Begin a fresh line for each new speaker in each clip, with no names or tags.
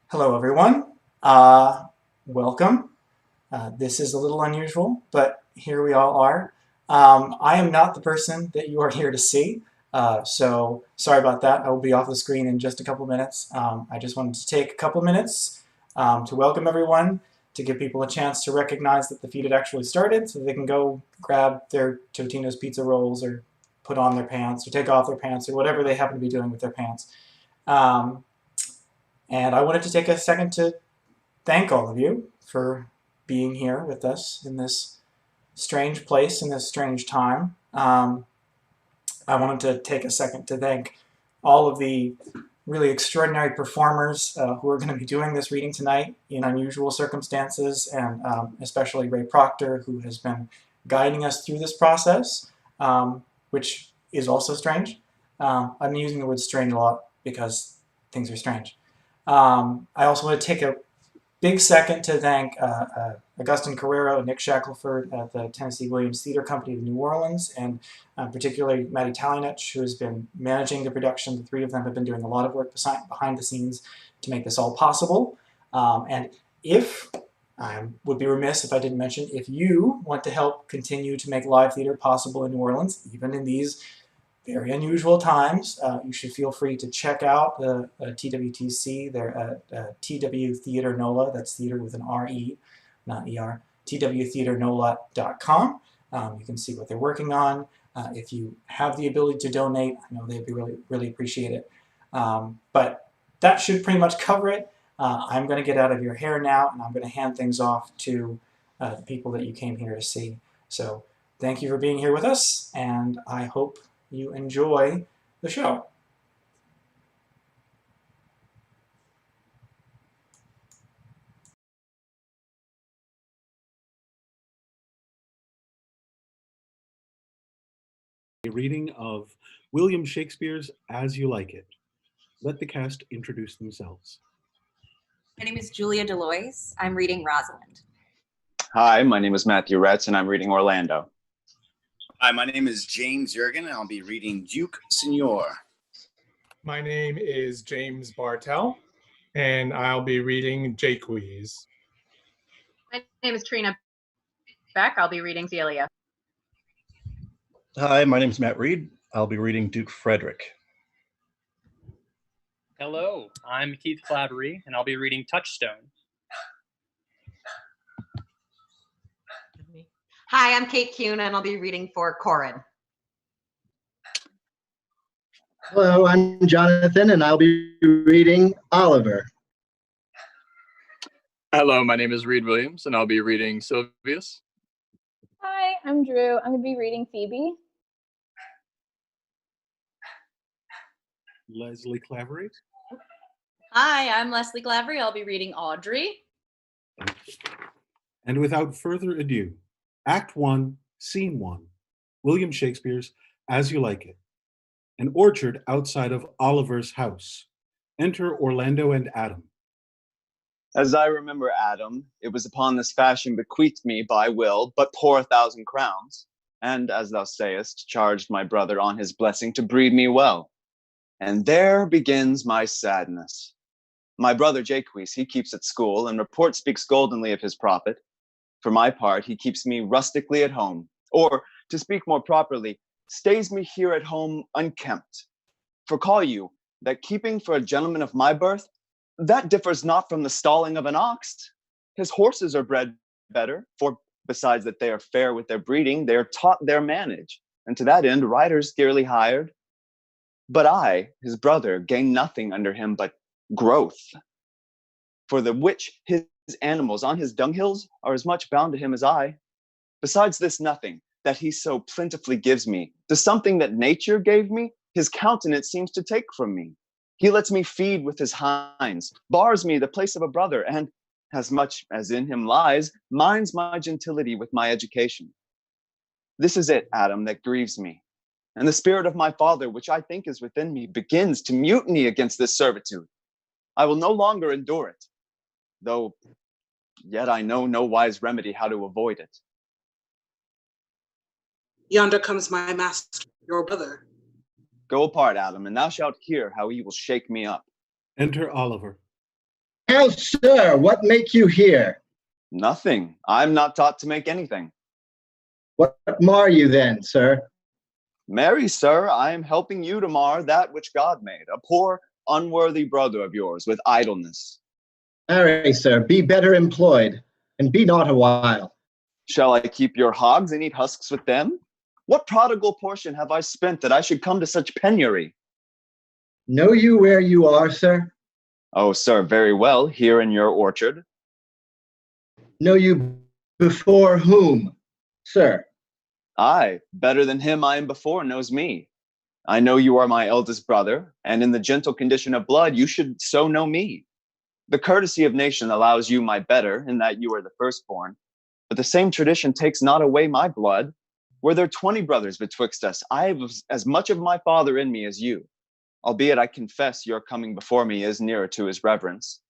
Hello, everyone. Welcome. This is a little unusual, but here we all are. I am not the person that you are here to see, so sorry about that. I will be off the screen in just a couple minutes. I just wanted to take a couple minutes to welcome everyone, to give people a chance to recognize that the feed had actually started so they can go grab their Totino's pizza rolls or put on their pants or take off their pants or whatever they happen to be doing with their pants. Um, and I wanted to take a second to thank all of you for being here with us in this strange place, in this strange time. I wanted to take a second to thank all of the really extraordinary performers who are going to be doing this reading tonight in unusual circumstances, and especially Ray Proctor, who has been guiding us through this process, which is also strange. I'm using the word strange a lot because things are strange. I also want to take a big second to thank Augustin Carrero and Nick Shackelford at the Tennessee Williams Theater Company of New Orleans, and particularly Maddie Talinich, who has been managing the production. The three of them have been doing a lot of work behind the scenes to make this all possible. And if I would be remiss if I didn't mention, if you want to help continue to make live theater possible in New Orleans, even in these very unusual times, you should feel free to check out the TWTC. They're at TW Theater NOLA. That's theater with an R-E, not E-R. TWTheaterNOLA.com. You can see what they're working on. If you have the ability to donate, I know they'd be really appreciate it. But that should pretty much cover it. I'm going to get out of your hair now, and I'm going to hand things off to the people that you came here to see. So thank you for being here with us, and I hope you enjoy the show.
A reading of William Shakespeare's As You Like It. Let the cast introduce themselves.
My name is Julia Deloise. I'm reading Rosalind.
Hi, my name is Matthew Retz, and I'm reading Orlando.
Hi, my name is James Jurgen, and I'll be reading Duke Senior.
My name is James Bartell, and I'll be reading Jaques.
My name is Trina Beck. I'll be reading Zelia.
Hi, my name is Matt Reed. I'll be reading Duke Frederick.
Hello, I'm Keith Clattery, and I'll be reading Touchstone.
Hi, I'm Kate Kuhn, and I'll be reading for Corin.
Hello, I'm Jonathan, and I'll be reading Oliver.
Hello, my name is Reed Williams, and I'll be reading Sylvius.
Hi, I'm Drew. I'm going to be reading Phoebe.
Leslie Clavery.
Hi, I'm Leslie Clavery. I'll be reading Audrey.
And without further ado, Act 1, Scene 1, William Shakespeare's As You Like It. An orchard outside of Oliver's house. Enter Orlando and Adam.
As I remember, Adam, it was upon this fashion bequeathed me by will, but poor 1,000 crowns, and, as thou sayest, charged my brother on his blessing to breed me well. And there begins my sadness. My brother Jaques, he keeps at school, and report speaks goldenly of his profit. For my part, he keeps me rustically at home, or, to speak more properly, stays me here at home unkempt. For call you, that keeping for a gentleman of my birth, that differs not from the stalling of an ox. His horses are bred better, for besides that they are fair with their breeding, they are taught their manage, and to that end riders dearly hired. But I, his brother, gain nothing under him but growth, for the which his animals on his dunghills are as much bound to him as I. Besides this nothing that he so plentifully gives me, to something that nature gave me, his countenance seems to take from me. He lets me feed with his hinds, bars me the place of a brother, and, as much as in him lies, minds my gentility with my education. This is it, Adam, that grieves me. And the spirit of my father, which I think is within me, begins to mutiny against this servitude. I will no longer endure it, though yet I know no wise remedy how to avoid it.
Yonder comes my master, your brother.
Go apart, Adam, and thou shalt hear how he will shake me up.
Enter Oliver.
Now, sir, what make you here?
Nothing. I'm not taught to make anything.
What mar you then, sir?
Marry, sir, I am helping you to mar that which God made, a poor, unworthy brother of yours with idleness.
Marry, sir, be better employed, and be not a while.
Shall I keep your hogs and eat husks with them? What prodigal portion have I spent that I should come to such penury?
Know you where you are, sir?
Oh, sir, very well, here in your orchard.
Know you before whom, sir?
Aye, better than him I am before knows me. I know you are my eldest brother, and in the gentle condition of blood, you should so know me. The courtesy of nation allows you my better, in that you are the firstborn. But the same tradition takes not away my blood. Were there 20 brothers betwixt us, I have as much of my father in me as you, albeit I confess your coming before me is nearer to his reverence.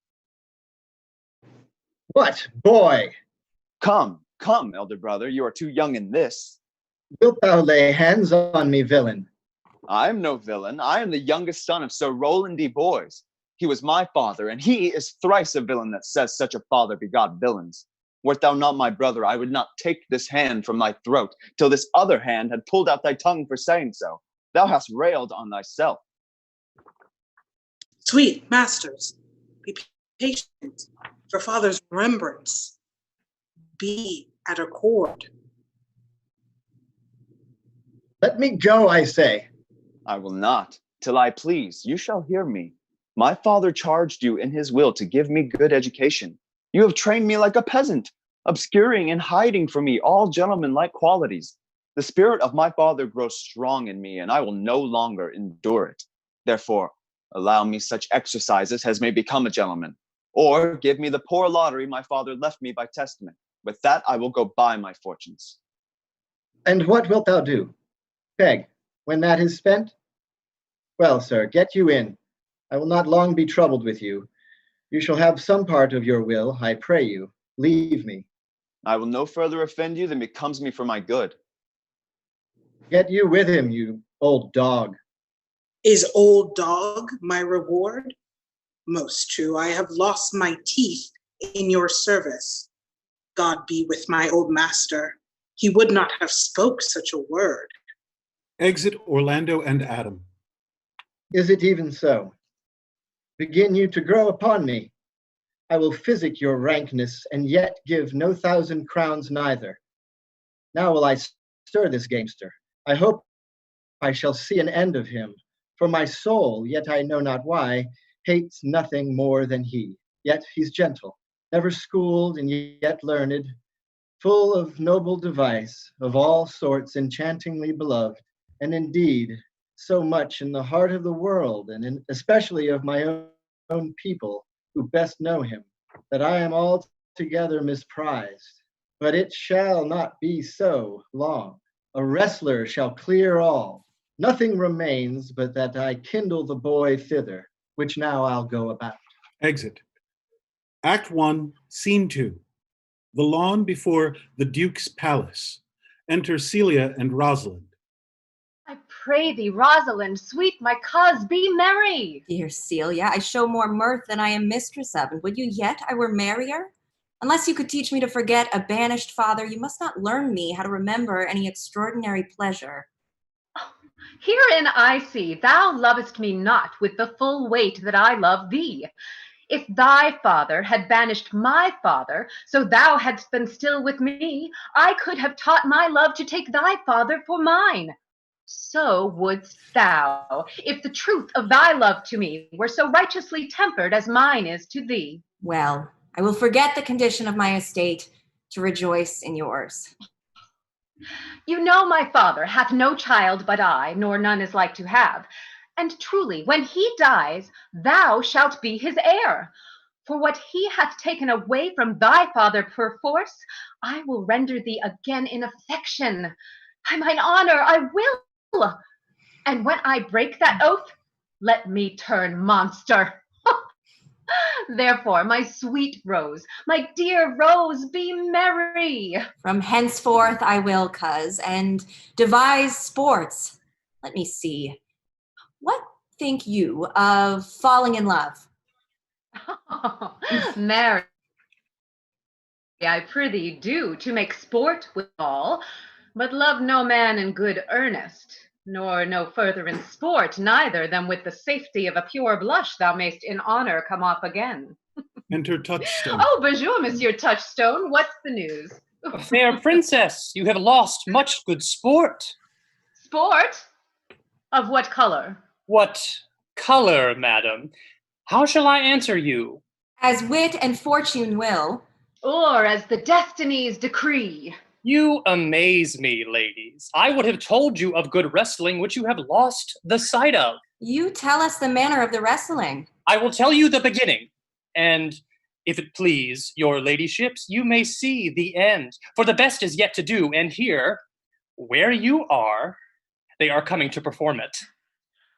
What, boy?
Come, come, elder brother, you are too young in this.
Wilt thou lay hands on me, villain?
I am no villain. I am the youngest son of Sir Roland de Boys. He was my father, and he is thrice a villain that says such a father begot villains. Wert thou not my brother, I would not take this hand from thy throat till this other hand had pulled out thy tongue for saying so. Thou hast railed on thyself.
Sweet masters, be patient for father's remembrance. Be at accord.
Let me go, I say.
I will not, till I please. You shall hear me. My father charged you in his will to give me good education. You have trained me like a peasant, obscuring and hiding from me all gentlemanlike qualities. The spirit of my father grows strong in me, and I will no longer endure it. Therefore, allow me such exercises as may become a gentleman, or give me the poor lottery my father left me by testament. With that, I will go buy my fortunes.
And what wilt thou do? Beg, when that is spent? Well, sir, get you in. I will not long be troubled with you. You shall have some part of your will, I pray you. Leave me.
I will no further offend you than becomes me for my good.
Get you with him, you old dog.
Is old dog my reward? Most true, I have lost my teeth in your service. God be with my old master. He would not have spoke such a word.
Exit Orlando and Adam.
Is it even so? Begin you to grow upon me. I will physic your rankness, and yet give no 1,000 crowns neither. Now will I stir this gamester. I hope I shall see an end of him. For my soul, yet I know not why, hates nothing more than he. Yet he's gentle, never schooled, and yet learned, full of noble device, of all sorts enchantingly beloved, and indeed so much in the heart of the world, and especially of my own people who best know him, that I am altogether misprized. But it shall not be so long. A wrestler shall clear all. Nothing remains but that I kindle the boy thither, which now I'll go about.
Exit. Act 1, Scene 2. The lawn before the Duke's palace. Enter Celia and Rosalind.
I pray thee, Rosalind, sweet my coz, be merry.
Dear Celia, I show more mirth than I am mistress of, and would you yet I were merrier? Unless you could teach me to forget a banished father, you must not learn me how to remember any extraordinary pleasure.
Herein I see thou lovest me not with the full weight that I love thee. If thy father had banished my father, so thou hadst been still with me, I could have taught my love to take thy father for mine. So wouldst thou, if the truth of thy love to me were so righteously tempered as mine is to thee.
Well, I will forget the condition of my estate to rejoice in yours.
You know my father hath no child but I, nor none is like to have. And truly, when he dies, thou shalt be his heir. For what he hath taken away from thy father perforce, I will render thee again in affection. By mine honor, I will. And when I break that oath, let me turn monster. Therefore, my sweet Rose, my dear Rose, be merry.
From henceforth I will, coz, and devise sports. Let me see. What think you of falling in love?
Marry, I prithee do, to make sport withal, but love no man in good earnest, nor no further in sport, neither than with the safety of a pure blush thou mayst in honor come off again.
Enter Touchstone.
Oh, bonjour, Monsieur Touchstone. What's the news?
Fair princess, you have lost much good sport.
Sport? Of what color?
What color, madam? How shall I answer you?
As wit and fortune will.
Or as the destinies decree.
You amaze me, ladies. I would have told you of good wrestling, which you have lost the sight of.
You tell us the manner of the wrestling.
I will tell you the beginning, and if it please your ladyships, you may see the end. For the best is yet to do, and here, where you are, they are coming to perform it.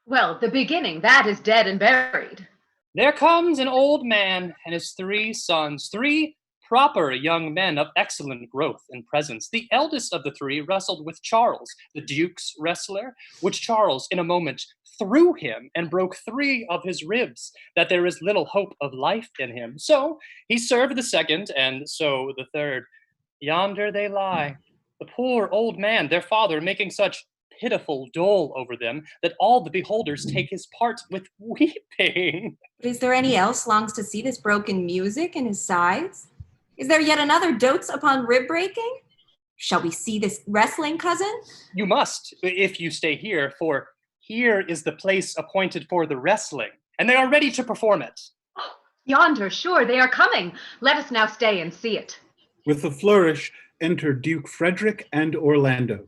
Well, the beginning, that is dead and buried.
There comes an old man and his 3 sons, 3 proper young men of excellent growth and presence. The eldest of the 3 wrestled with Charles, the Duke's wrestler, which Charles in a moment threw him and broke 3 of his ribs, that there is little hope of life in him. So he served the 2nd, and so the 3rd. Yonder they lie, the poor old man, their father, making such pitiful dole over them that all the beholders take his part with weeping.
But is there any else longs to see this broken music in his sides? Is there yet another dotes upon rib breaking? Shall we see this wrestling, cousin?
You must, if you stay here, for here is the place appointed for the wrestling, and they are ready to perform it.
Oh, yonder, sure, they are coming. Let us now stay and see it.
With a flourish, enter Duke Frederick and Orlando.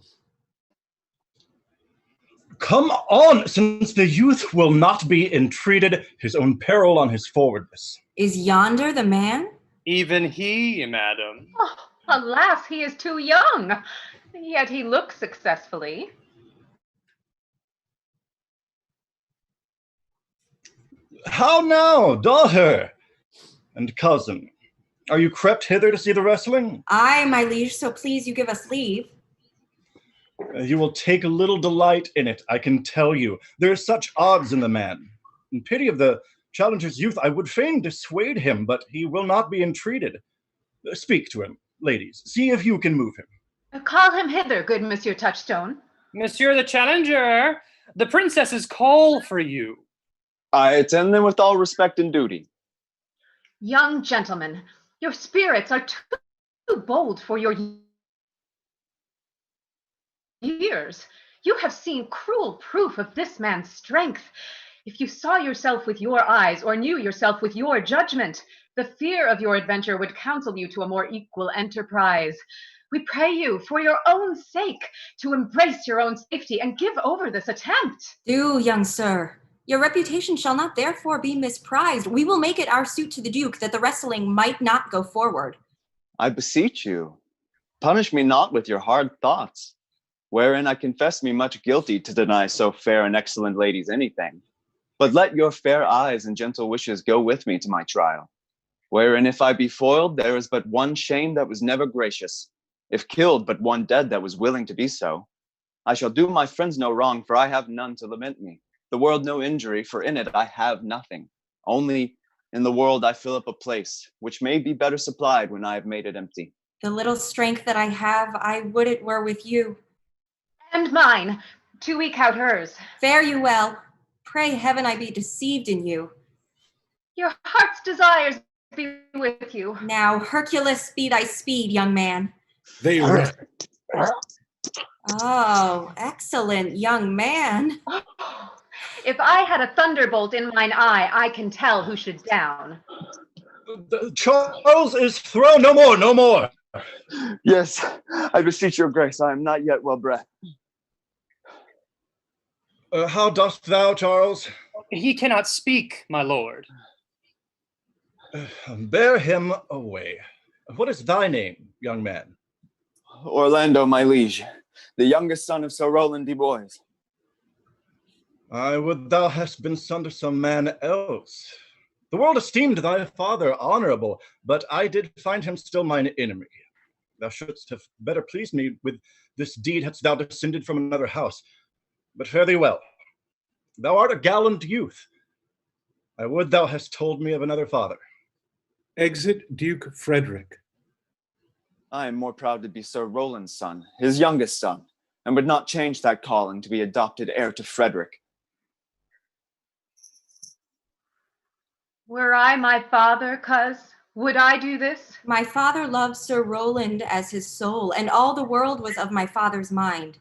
Come on, since the youth will not be entreated, his own peril on his forwardness.
Is yonder the man?
Even he, madam.
Oh, alas, he is too young, yet he looks successfully.
How now, daughter and cousin? Are you crept hither to see the wrestling?
Aye, my liege, so please you give us leave.
You will take a little delight in it, I can tell you. There are such odds in the man. In pity of the challenger's youth, I would fain dissuade him, but he will not be entreated. Speak to him, ladies. See if you can move him.
Call him hither, good Monsieur Touchstone.
Monsieur the challenger, the princesses call for you.
I attend them with all respect and duty.
Young gentlemen, your spirits are too bold for your years. You have seen cruel proof of this man's strength. If you saw yourself with your eyes or knew yourself with your judgment, the fear of your adventure would counsel you to a more equal enterprise. We pray you, for your own sake, to embrace your own safety and give over this attempt.
Do, young sir. Your reputation shall not therefore be misprized. We will make it our suit to the Duke that the wrestling might not go forward.
I beseech you, punish me not with your hard thoughts, wherein I confess me much guilty to deny so fair and excellent ladies anything. But let your fair eyes and gentle wishes go with me to my trial, wherein if I be foiled, there is but one shame that was never gracious, if killed, but one dead that was willing to be so. I shall do my friends no wrong, for I have none to lament me. The world no injury, for in it I have nothing. Only in the world I fill up a place, which may be better supplied when I have made it empty.
The little strength that I have, I would it were with you.
And mine, to eke out hers.
Fare you well. Pray heaven I be deceived in you.
Your heart's desires be with you.
Now, Hercules, speed thy speed, young man.
They rest.
Oh, excellent young man.
If I had a thunderbolt in mine eye, I can tell who should down.
Charles is thrown. No more, no more.
Yes, I beseech your grace, I am not yet well bred.
How dost thou, Charles?
He cannot speak, my lord.
Bear him away. What is thy name, young man?
Orlando, my liege, the youngest son of Sir Roland de Boys.
I would thou hadst been son to some man else. The world esteemed thy father honorable, but I did find him still mine enemy. Thou shouldst have better pleased me with this deed hadst thou descended from another house. But fare thee well. Thou art a gallant youth. I would thou hast told me of another father.
Exit Duke Frederick.
I am more proud to be Sir Roland's son, his youngest son, and would not change that calling to be adopted heir to Frederick.
Were I my father, cuz, would I do this?
My father loved Sir Roland as his soul, and all the world was of my father's mind.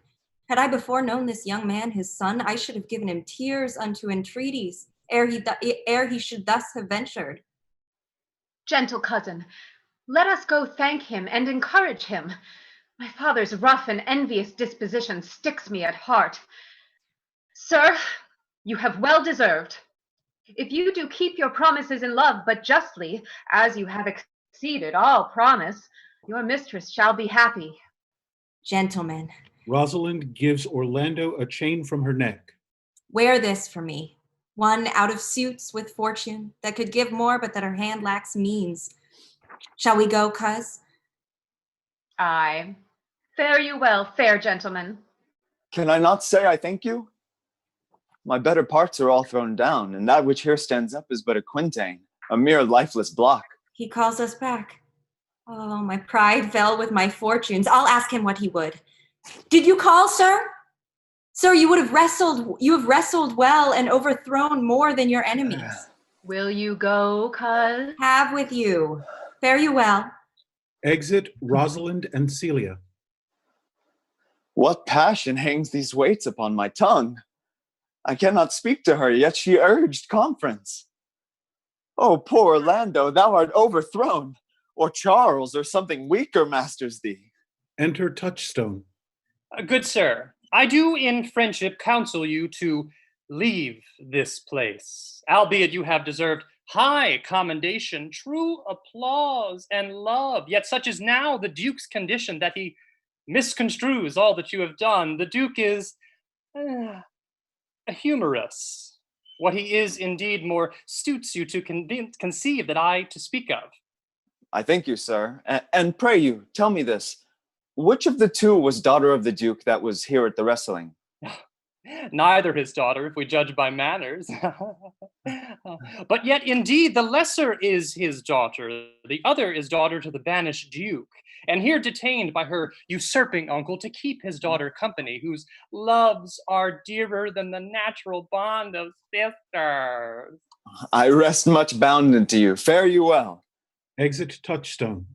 Had I before known this young man, his son, I should have given him tears unto entreaties, ere he should thus have ventured.
Gentle cousin, let us go thank him and encourage him. My father's rough and envious disposition sticks me at heart. Sir, you have well deserved. If you do keep your promises in love, but justly, as you have exceeded all promise, your mistress shall be happy.
Gentlemen,
Rosalind gives Orlando a chain from her neck.
wear this for me. One out of suits with fortune, that could give more, but that her hand lacks means. Shall we go, cuz?
Aye. Fare you well, fair gentlemen.
Can I not say I thank you? My better parts are all thrown down, and that which here stands up is but a quintain, a mere lifeless block.
He calls us back. Oh, my pride fell with my fortunes. I'll ask him what he would. Did you call, sir? Sir, you have wrestled well and overthrown more than your enemies.
Will you go, cuz?
Have with you. Fare you well.
Exit Rosalind and Celia.
What passion hangs these weights upon my tongue? I cannot speak to her, yet she urged conference. Oh, poor Orlando, thou art overthrown, or Charles or something weaker masters thee.
Enter Touchstone.
Good sir, I do in friendship counsel you to leave this place, albeit you have deserved high commendation, true applause, and love. Yet such is now the Duke's condition that he misconstrues all that you have done. The Duke is a humorous. What he is indeed more suits you to conceive that I to speak of.
I thank you, sir. And pray you, tell me this. Which of the two was daughter of the Duke that was here at the wrestling?
Neither his daughter, if we judge by manners. But yet, indeed, the lesser is his daughter. The other is daughter to the banished Duke, and here detained by her usurping uncle to keep his daughter company, whose loves are dearer than the natural bond of sisters.
I rest much bounden to you. Fare you well.
Exit Touchstone.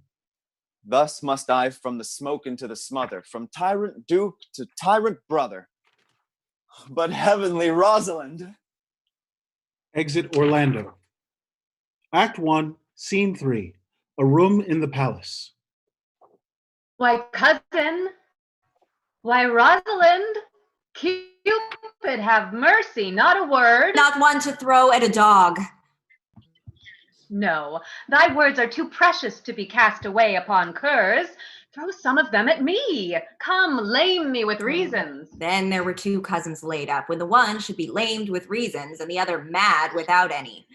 Thus must I from the smoke into the smother, from tyrant Duke to tyrant brother. But heavenly Rosalind.
Exit Orlando. Act 1, Scene 3. A room in the palace.
Why, cousin. Why, Rosalind. Cupid have mercy, not a word.
Not one to throw at a dog.
No, thy words are too precious to be cast away upon curs. Throw some of them at me. Come, lame me with reasons.
Then there were two cousins laid up, when the one should be lamed with reasons and the other mad without any.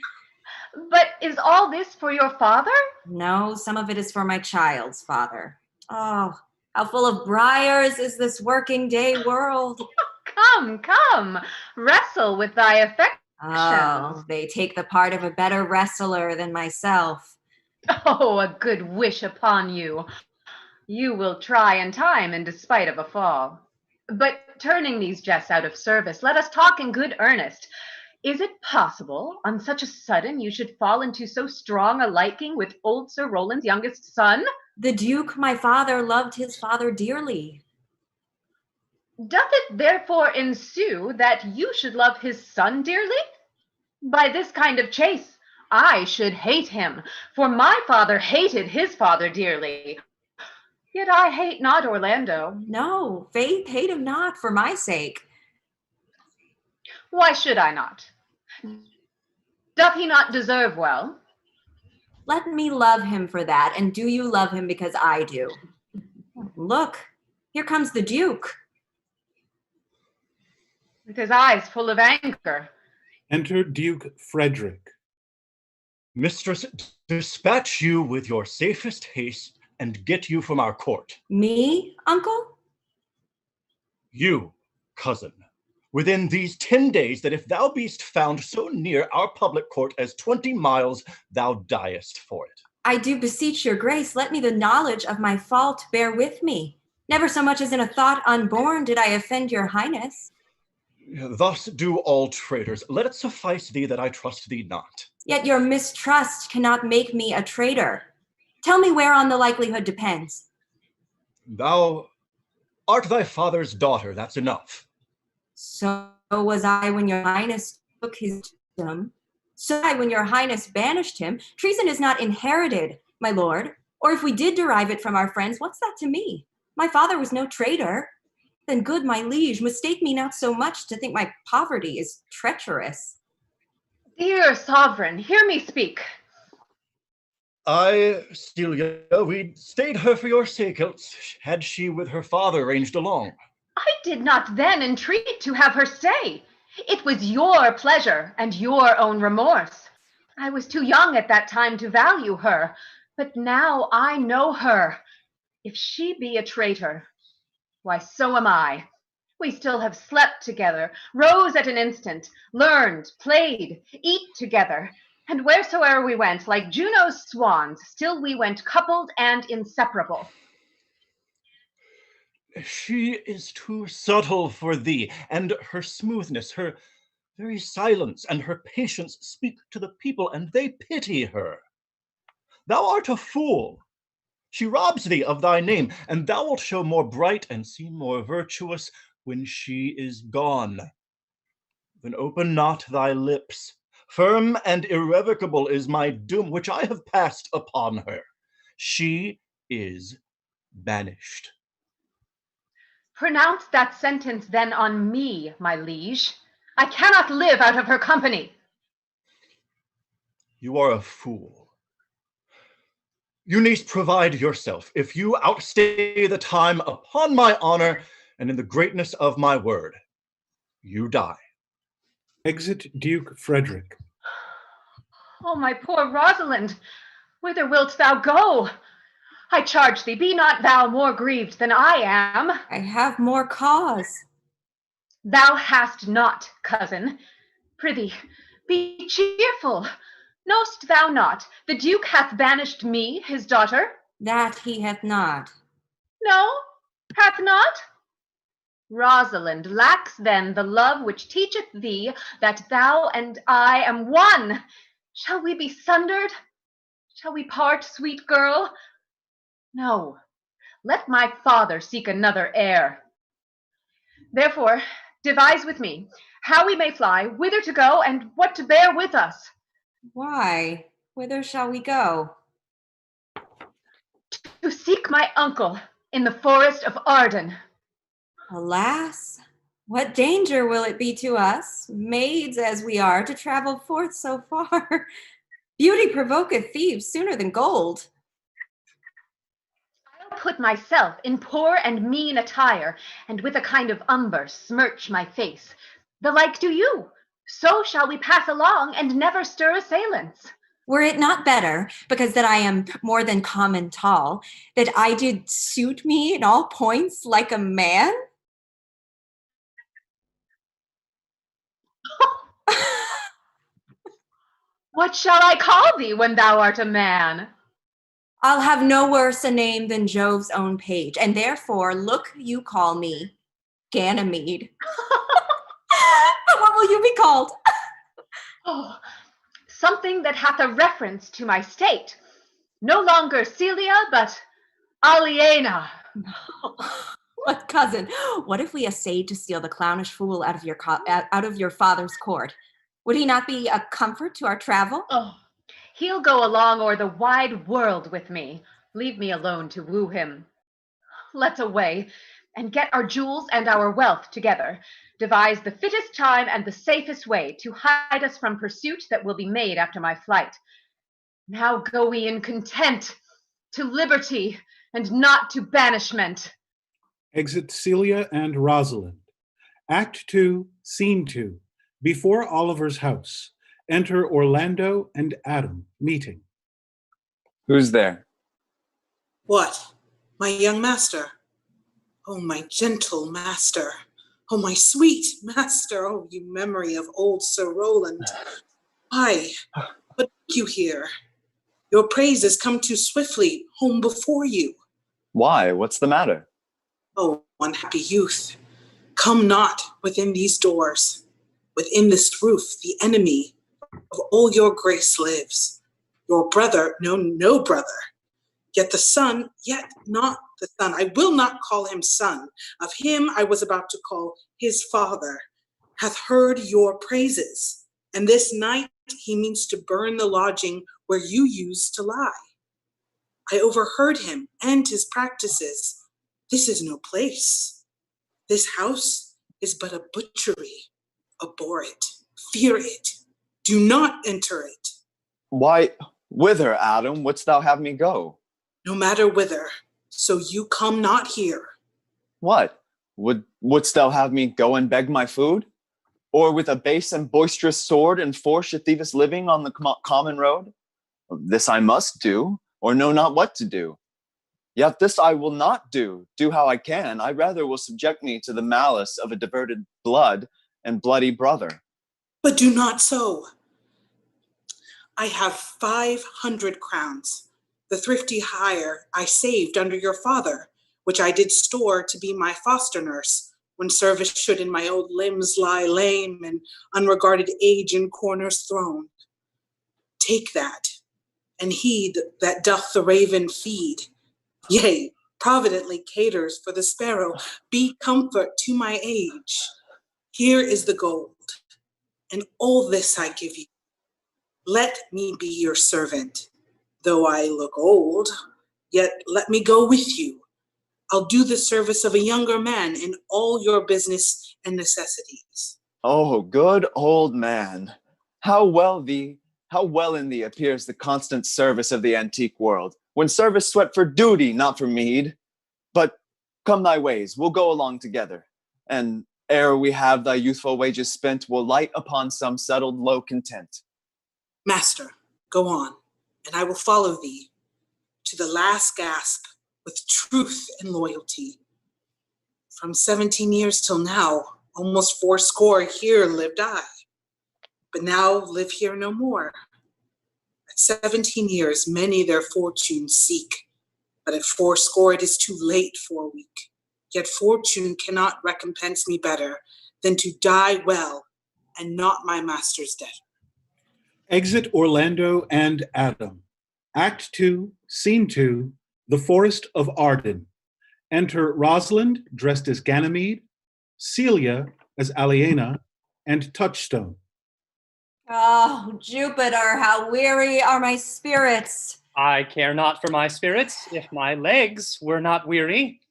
But is all this for your father?
No, some of it is for my child's father. Oh, how full of briars is this working day world.
Come, wrestle with thy affection.
Oh, they take the part of a better wrestler than myself.
Oh, a good wish upon you. You will try in time in despite of a fall. But turning these jests out of service, let us talk in good earnest. Is it possible, on such a sudden, you should fall into so strong a liking with old Sir Roland's youngest son?
The Duke, my father, loved his father dearly.
Doth it therefore ensue that you should love his son dearly? By this kind of chase, I should hate him, for my father hated his father dearly. Yet I hate not Orlando.
No, faith, hate him not for my sake.
Why should I not? Doth he not deserve well?
Let me love him for that, and do you love him because I do? Look, here comes the Duke.
With his eyes full of anger.
Enter Duke Frederick.
Mistress, dispatch you with your safest haste and get you from our court.
Me, uncle?
You, cousin. within these 10 days, that if thou beest found so near our public court as 20 miles, thou diest for it.
I do beseech your grace, let me the knowledge of my fault bear with me. Never so much as in a thought unborn did I offend your highness.
Thus do all traitors. Let it suffice thee that I trust thee not.
Yet your mistrust cannot make me a traitor. Tell me whereon the likelihood depends.
Thou art thy father's daughter, that's enough.
So was I when your highness took his kingdom. So I when your highness banished him. Treason is not inherited, my lord. Or if we did derive it from our friends, what's that to me? My father was no traitor. Then good my liege, mistake me not so much to think my poverty is treacherous.
Dear sovereign, hear me speak.
Aye, Celia, we stayed her for your sake, else had she with her father ranged along.
I did not then entreat to have her stay. It was your pleasure and your own remorse. I was too young at that time to value her, but now I know her. If she be a traitor, why, so am I. We still have slept together, rose at an instant, learned, played, eat together, and wheresoe'er we went, like Juno's swans, still we went coupled and inseparable.
She is too subtle for thee, and her smoothness, her very silence, and her patience speak to the people, and they pity her. Thou art a fool. She robs thee of thy name, and thou wilt show more bright and seem more virtuous when she is gone. Then open not thy lips. Firm and irrevocable is my doom, which I have passed upon her. She is banished.
Pronounce that sentence then on me, my liege. I cannot live out of her company.
You are a fool. You needs provide yourself. If you outstay the time, upon my honor and in the greatness of my word, you die.
Exit Duke Frederick.
Oh, my poor Rosalind, whither wilt thou go? I charge thee, be not thou more grieved than I am.
I have more cause.
Thou hast not, cousin. Prithee, be cheerful. Know'st thou not, the Duke hath banished me, his daughter?
That he hath not.
No, hath not? Rosalind lacks then the love which teacheth thee that thou and I am one. Shall we be sundered? Shall we part, sweet girl? No, let my father seek another heir. Therefore, devise with me how we may fly, whither to go, and what to bear with us.
Why? Whither shall we go?
To seek my uncle in the forest of Arden.
Alas, what danger will it be to us, maids as we are, to travel forth so far? Beauty provoketh thieves sooner than gold.
I'll put myself in poor and mean attire, and with a kind of umber smirch my face. The like do you. So shall we pass along, and never stir assailants.
Were it not better, because that I am more than common tall, that I did suit me in all points like a man?
What shall I call thee when thou art a man?
I'll have no worse a name than Jove's own page, and therefore look you call me Ganymede. What will you be called?
Oh, something that hath a reference to my state. No longer Celia, but Aliena.
What cousin? What if we essayed to steal the clownish fool out of your father's court? Would he not be a comfort to our travel?
Oh, he'll go along o'er the wide world with me. Leave me alone to woo him. Let's away, and get our jewels and our wealth together. Devise the fittest time and the safest way to hide us from pursuit that will be made after my flight. Now go we in content to liberty and not to banishment.
Exit Celia and Rosalind. Act 2, Scene 2. Before Oliver's house. Enter Orlando and Adam, meeting.
Who's there?
What? My young master? Oh, my gentle master, Oh, my sweet master, oh, you memory of old Sir Roland. Why, what took you here? Your praises come too swiftly home before you.
Why? What's the matter?
Oh, unhappy youth, come not within these doors. Within this roof, the enemy of all your grace lives. Your brother, no brother. Yet the son, yet not the son. I will not call him son. Of him I was about to call his father, hath heard your praises. And this night he means to burn the lodging where you used to lie. I overheard him and his practices. This is no place. This house is but a butchery. Abhor it, fear it, do not enter it.
Why, whither, Adam, wouldst thou have me go?
No matter whither, so you come not here.
What? Wouldst thou have me go and beg my food? Or with a base and boisterous sword enforce a thievous living on the common road? This I must do, or know not what to do. Yet this I will not do how I can. I rather will subject me to the malice of a diverted blood and bloody brother.
But do not so. I have 500 crowns, the thrifty hire I saved under your father, which I did store to be my foster nurse, when service should in my old limbs lie lame and unregarded age in corners thrown. Take that, and heed that doth the raven feed, yea, providently caters for the sparrow. Be comfort to my age. Here is the gold, and all this I give you. Let me be your servant. Though I look old, yet let me go with you. I'll do the service of a younger man in all your business and necessities.
Oh, good old man. How well in thee appears the constant service of the antique world, when service sweat for duty, not for meed. But come thy ways, we'll go along together, and ere we have thy youthful wages spent, we'll light upon some settled low content.
Master, go on, and I will follow thee to the last gasp with truth and loyalty. From 17 years till now, almost 80 here lived I, but now live here no more. At 17 years, many their fortune seek, but at 80 it is too late for a week. Yet fortune cannot recompense me better than to die well and not my master's debtor.
Exit Orlando and Adam. Act 2, Scene 2, The Forest of Arden. Enter Rosalind, dressed as Ganymede, Celia as Aliena, and Touchstone.
Oh, Jupiter, how weary are my spirits.
I care not for my spirits, if my legs were not weary.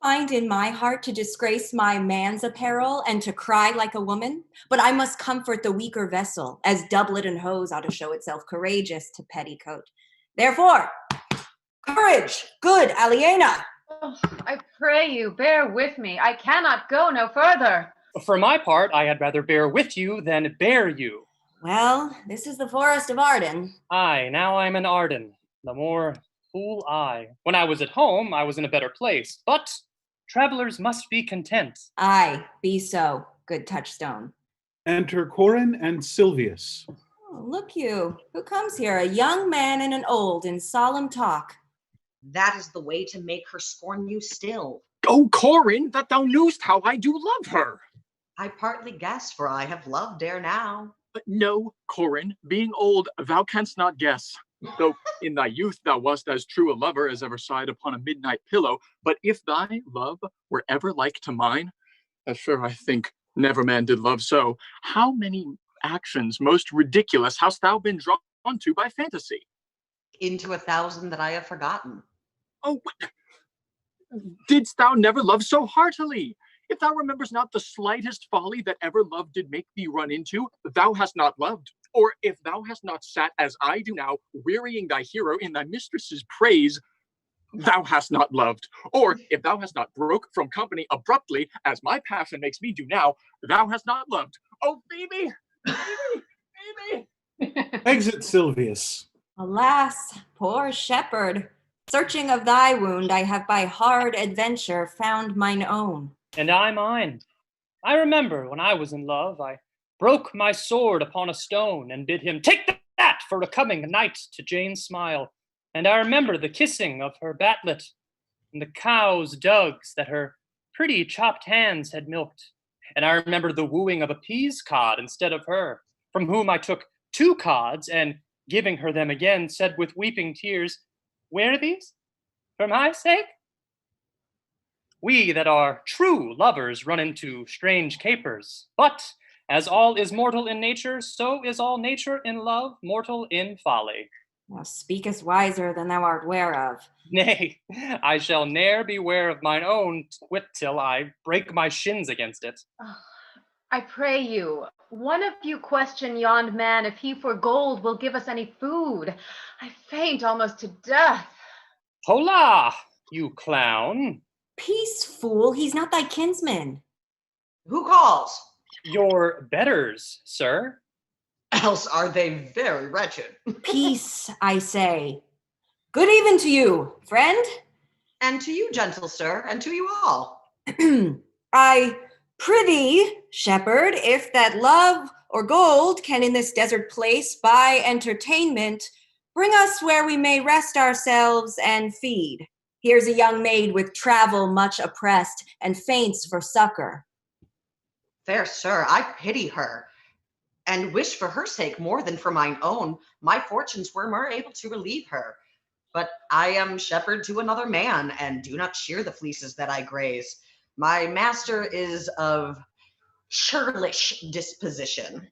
Find in my heart to disgrace my man's apparel and to cry like a woman, but I must comfort the weaker vessel, as doublet and hose ought to show itself courageous to petticoat. Therefore, courage, good Aliena.
Oh, I pray you, bear with me. I cannot go no further.
For my part, I had rather bear with you than bear you.
Well, this is the forest of Arden.
Aye, now I'm in Arden. The more fool I. When I was at home, I was in a better place, but travelers must be content.
Aye, be so, good Touchstone.
Enter Corin and Silvius.
Oh, look you, who comes here, a young man and an old, in solemn talk.
That is the way to make her scorn you still.
Oh, Corin, that thou knewst how I do love her.
I partly guess, for I have loved ere now.
No, Corin, being old, thou canst not guess. Though in thy youth thou wast as true a lover as ever sighed upon a midnight pillow. But if thy love were ever like to mine, as sure I think never man did love so, how many actions most ridiculous hast thou been drawn to by fantasy?
Into 1,000 that I have forgotten.
Oh, didst thou never love so heartily? If thou remembers not the slightest folly that ever love did make thee run into, thou hast not loved. Or if thou hast not sat as I do now, wearying thy hero in thy mistress's praise, thou hast not loved. Or if thou hast not broke from company abruptly, as my passion makes me do now, thou hast not loved. Oh, Phoebe! Phoebe! Phoebe!
Exit Silvius.
Alas, poor shepherd, searching of thy wound, I have by hard adventure found mine own.
And I mine. I remember when I was in love, I broke my sword upon a stone and bid him take that for a coming night to Jane's smile. And I remember the kissing of her batlet and the cow's dugs that her pretty chopped hands had milked. And I remember the wooing of a peas cod instead of her, from whom I took 2 cods and, giving her them again, said with weeping tears, "Wear these for my sake?" We that are true lovers run into strange capers, but as all is mortal in nature, so is all nature in love mortal in folly.
Thou speakest wiser than thou art ware of.
Nay, I shall ne'er be ware of mine own wit till I break my shins against it.
Oh, I pray you, one of you question yond man if he for gold will give us any food. I faint almost to death.
Hola, you clown.
Peace, fool, he's not thy kinsman.
Who calls?
Your betters, sir.
Else are they very wretched.
Peace, I say. Good even to you, friend.
And to you, gentle sir, and to you all.
I prithee, shepherd, if that love or gold can in this desert place buy entertainment, bring us where we may rest ourselves and feed. Here's a young maid with travel much oppressed and faints for succor.
Fair sir, I pity her, and wish for her sake more than for mine own. My fortunes were more able to relieve her. But I am shepherd to another man, and do not shear the fleeces that I graze. My master is of churlish disposition,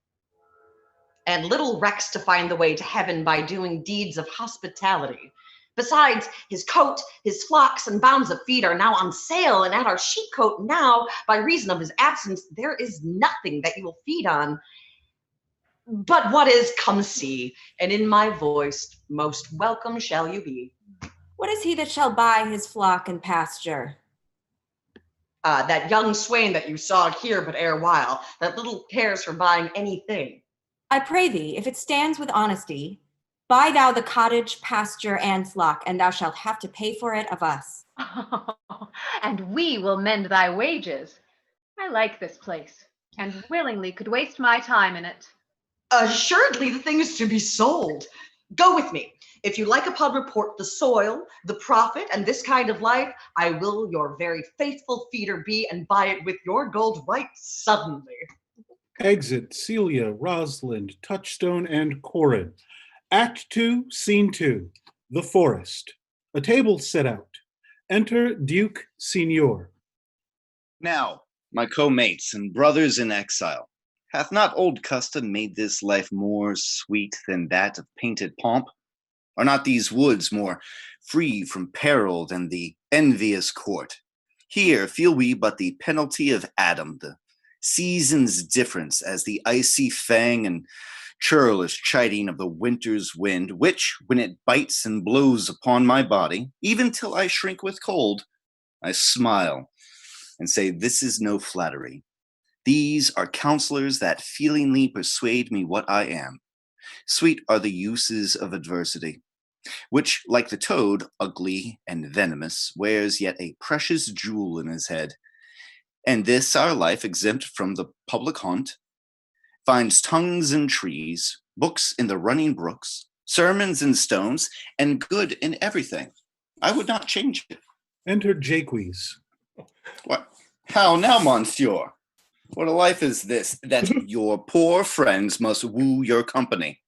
and little recks to find the way to heaven by doing deeds of hospitality. Besides, his coat, his flocks, and bounds of feed are now on sale, and at our sheepcote now, by reason of his absence, there is nothing that you will feed on. But what is, come see, and in my voice most welcome shall you be.
What is he that shall buy his flock and pasture?
That young swain that you saw here but ere while, that little cares for buying anything.
I pray thee, if it stands with honesty, buy thou the cottage, pasture, and flock, and thou shalt have to pay for it of us.
And we will mend thy wages. I like this place, and willingly could waste my time in it.
Assuredly, the thing is to be sold. Go with me. If you like upon report the soil, the profit, and this kind of life, I will your very faithful feeder be and buy it with your gold right suddenly.
Exit Celia, Rosalind, Touchstone, and Corin. Act 2, Scene 2, The Forest. A table set out. Enter Duke Senior.
Now, my co-mates and brothers in exile, hath not old custom made this life more sweet than that of painted pomp? Are not these woods more free from peril than the envious court? Here feel we but the penalty of Adam, the season's difference as the icy fang and churlish chiding of the winter's wind, which, when it bites and blows upon my body, even till I shrink with cold, I smile and say, this is no flattery. These are counselors that feelingly persuade me what I am. Sweet are the uses of adversity, which, like the toad, ugly and venomous, wears yet a precious jewel in his head. And this our life, exempt from the public haunt, finds tongues in trees, books in the running brooks, sermons in stones, and good in everything. I would not change it.
Enter Jaques.
What? How now, monsieur? What a life is this, that your poor friends must woo your company?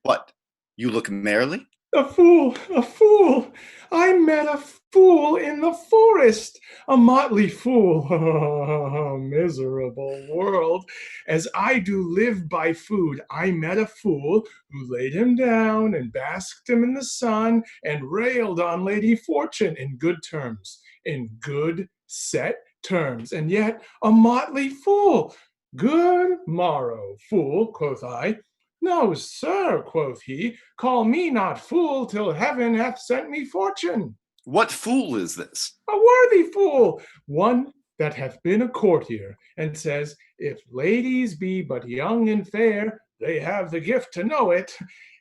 What, you look merrily?
A fool, a fool! I met a fool in the forest, a motley fool. Miserable world. As I do live by food, I met a fool who laid him down and basked him in the sun and railed on Lady Fortune in good terms, in good set terms, and yet a motley fool. Good morrow, fool, quoth I. No, sir, quoth he, call me not fool till heaven hath sent me fortune.
What fool is this?
A worthy fool, one that hath been a courtier, and says, if ladies be but young and fair, they have the gift to know it.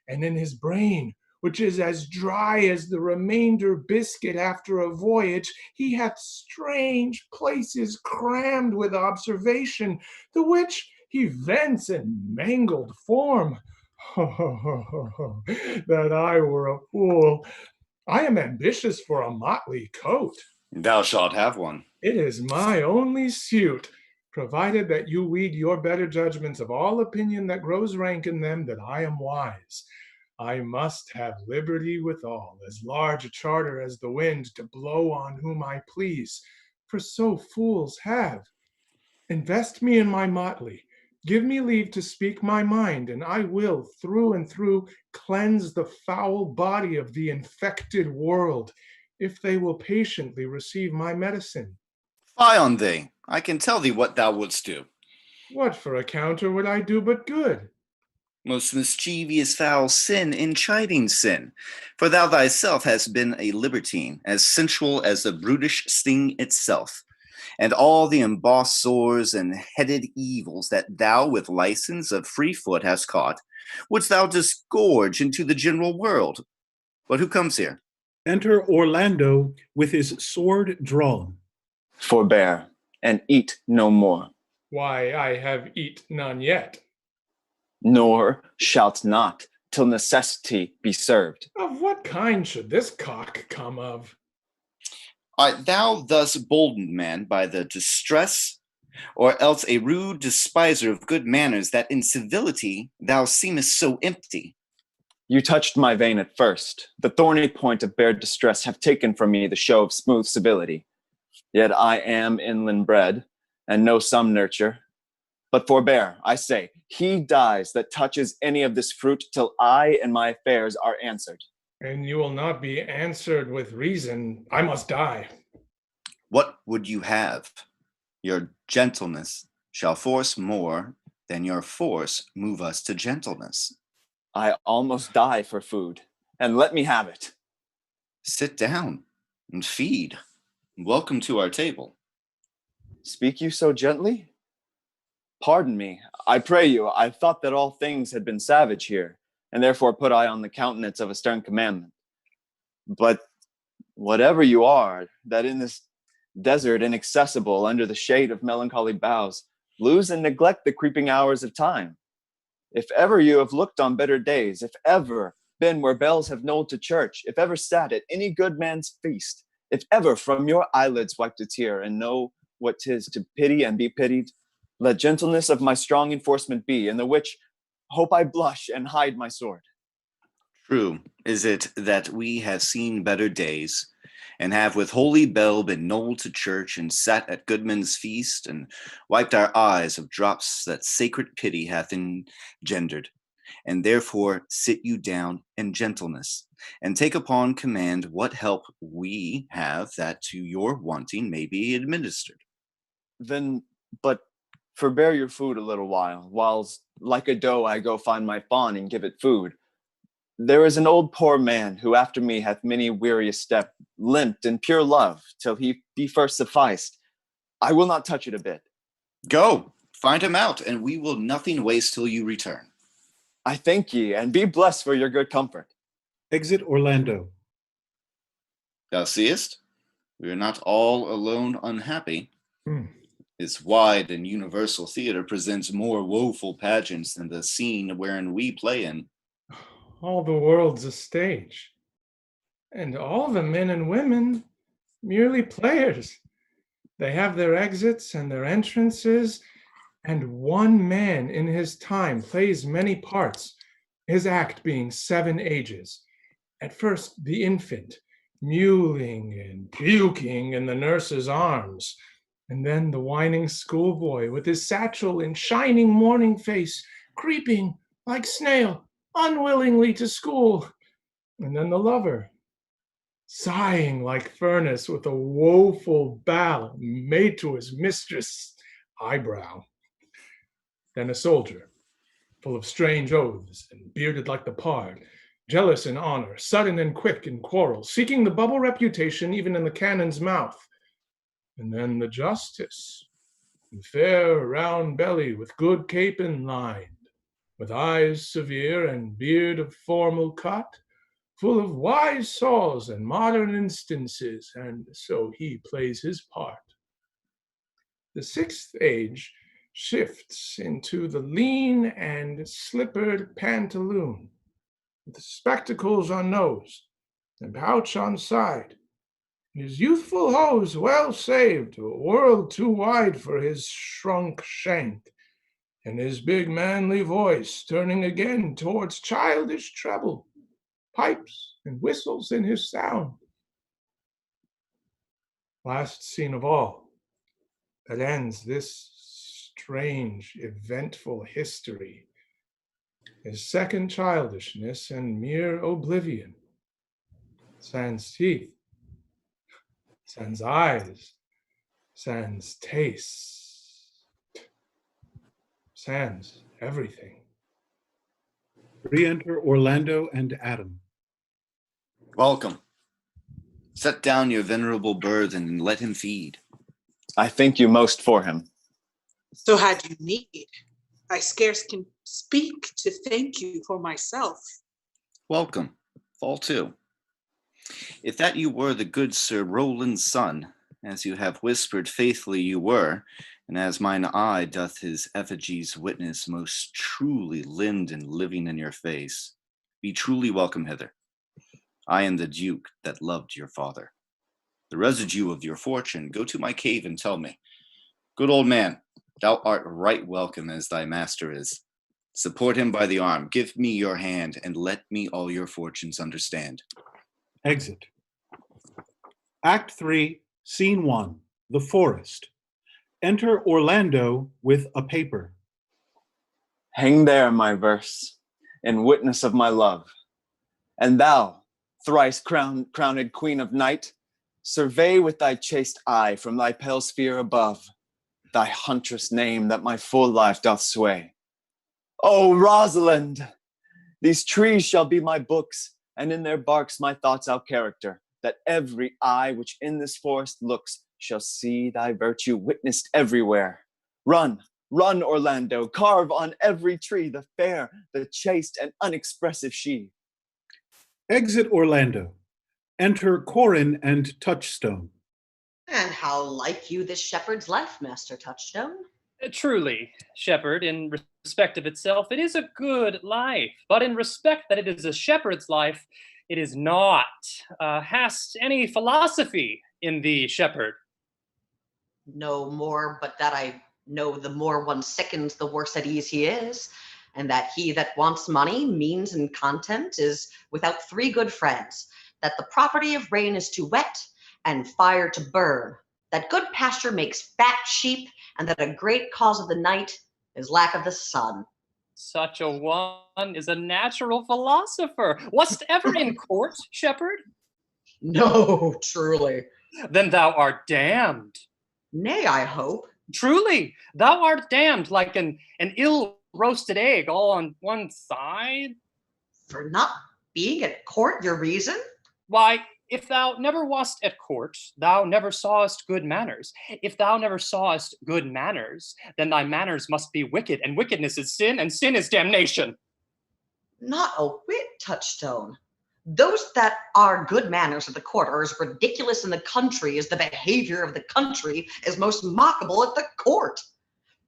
And in his brain, which is as dry as the remainder biscuit after a voyage. He hath strange places crammed with observation, the which he vents in mangled form. That I were a fool. I am ambitious for a motley coat.
Thou shalt have one.
It is my only suit, provided that you weed your better judgments of all opinion that grows rank in them, that I am wise. I must have liberty withal, as large a charter as the wind, to blow on whom I please, for so fools have. Invest me in my motley. Give me leave to speak my mind, and I will, through and through, cleanse the foul body of the infected world, if they will patiently receive my medicine.
Fie on thee! I can tell thee what thou wouldst do.
What for a counter would I do but good?
Most mischievous foul sin in chiding sin, for thou thyself hast been a libertine, as sensual as the brutish sting itself, and all the embossed sores and headed evils that thou with license of free foot hast caught, wouldst thou disgorge into the general world. But who comes here?
Enter Orlando with his sword drawn.
Forbear, and eat no more.
Why, I have eat none yet.
Nor shalt not, till necessity be served.
Of what kind should this cock come of?
Art thou thus boldened, man, by the distress, or else a rude despiser of good manners, that in civility thou seemest so empty?
You touched my vein at first. The thorny point of bare distress have taken from me the show of smooth civility. Yet I am inland bred, and know some nurture. But forbear, I say, he dies that touches any of this fruit, till I and my affairs are answered.
And you will not be answered with reason. I must die.
What would you have? Your gentleness shall force more than your force move us to gentleness.
I almost die for food, and let me have it.
Sit down and feed. Welcome to our table.
Speak you so gently? Pardon me, I pray you. I thought that all things had been savage here, and therefore put I on the countenance of a stern commandment. But whatever you are, that in this desert inaccessible, under the shade of melancholy boughs, lose and neglect the creeping hours of time. If ever you have looked on better days, if ever been where bells have knolled to church, if ever sat at any good man's feast, if ever from your eyelids wiped a tear, and know what 'tis to pity and be pitied, let gentleness of my strong enforcement be, in the which hope I blush and hide my sword.
True is it that we have seen better days, and have with holy bell been knolled to church, and sat at good men's feast, and wiped our eyes of drops that sacred pity hath engendered. And therefore sit you down in gentleness, and take upon command what help we have, that to your wanting may be administered.
Then, but forbear your food a little whiles like a doe I go find my fawn and give it food. There is an old poor man who after me hath many weary a step, limped in pure love, till he be first sufficed. I will not touch it a bit.
Go, find him out, and we will nothing waste till you return.
I thank ye, and be blessed for your good comfort.
Exit Orlando.
Thou seest, we are not all alone unhappy.
Hmm.
Its wide and universal theater presents more woeful pageants than the scene wherein we play in.
All the world's a stage, and all the men and women merely players. They have their exits and their entrances, and one man in his time plays many parts, his act being 7 ages. At first, the infant, mewling and puking in the nurse's arms, and then the whining schoolboy with his satchel and shining morning face, creeping like snail, unwillingly to school, and then the lover, sighing like furnace with a woeful bow made to his mistress' eyebrow. Then a soldier, full of strange oaths and bearded like the pard, jealous in honor, sudden and quick in quarrel, seeking the bubble reputation even in the cannon's mouth. And then the justice, in fair round belly with good capon lined, with eyes severe and beard of formal cut, full of wise saws and modern instances, and so he plays his part. The sixth age shifts into the lean and slippered pantaloon, with spectacles on nose and pouch on side, and his youthful hose well saved, a world too wide for his shrunk shank, and his big manly voice turning again towards childish treble, pipes and whistles in his sound. Last scene of all, that ends this strange, eventful history, is second childishness and mere oblivion. Sans teeth, sans eyes, sans taste, sans everything.
Re-enter Orlando and Adam.
Welcome. Set down your venerable burthen and let him feed.
I thank you most for him.
So had you need. I scarce can speak to thank you for myself.
Welcome. Fall to. If that you were the good Sir Roland's son, as you have whispered faithfully you were, and as mine eye doth his effigies witness most truly limned and living in your face, be truly welcome hither. I am the Duke that loved your father. The residue of your fortune go to my cave and tell me. Good old man, thou art right welcome as thy master is. Support him by the arm, give me your hand, and let me all your fortunes understand.
Exit. Act 3, Scene 1, The Forest. Enter Orlando with a paper.
Hang there my verse, in witness of my love. And thou, thrice crowned queen of night, survey with thy chaste eye from thy pale sphere above, thy huntress name that my full life doth sway. O Rosalind! These trees shall be my books, and in their barks my thoughts I'll character, that every eye which in this forest looks shall see thy virtue witnessed everywhere. Run, run, Orlando, carve on every tree the fair, the chaste, and unexpressive she.
Exit Orlando. Enter Corin and Touchstone.
And how like you this shepherd's life, Master Touchstone?
Truly, shepherd, in respect of itself, it is a good life. But in respect that it is a shepherd's life, it is not. Hast any philosophy in thee, shepherd?
No more, but that I know the more one sickens, the worse at ease he is, and that he that wants money, means, and content is without three good friends, that the property of rain is to wet and fire to burn, that good pasture makes fat sheep, and that a great cause of the night is lack of the sun.
Such a one is a natural philosopher. Wast ever in court, shepherd?
No, truly.
Then thou art damned.
Nay, I hope.
Truly, thou art damned like an ill roasted egg all on one side.
For not being at court, your reason?
Why, if thou never wast at court, thou never sawest good manners. If thou never sawest good manners, then thy manners must be wicked, and wickedness is sin, and sin is damnation.
Not a whit, Touchstone. Those that are good manners at the court are as ridiculous in the country as the behavior of the country is most mockable at the court.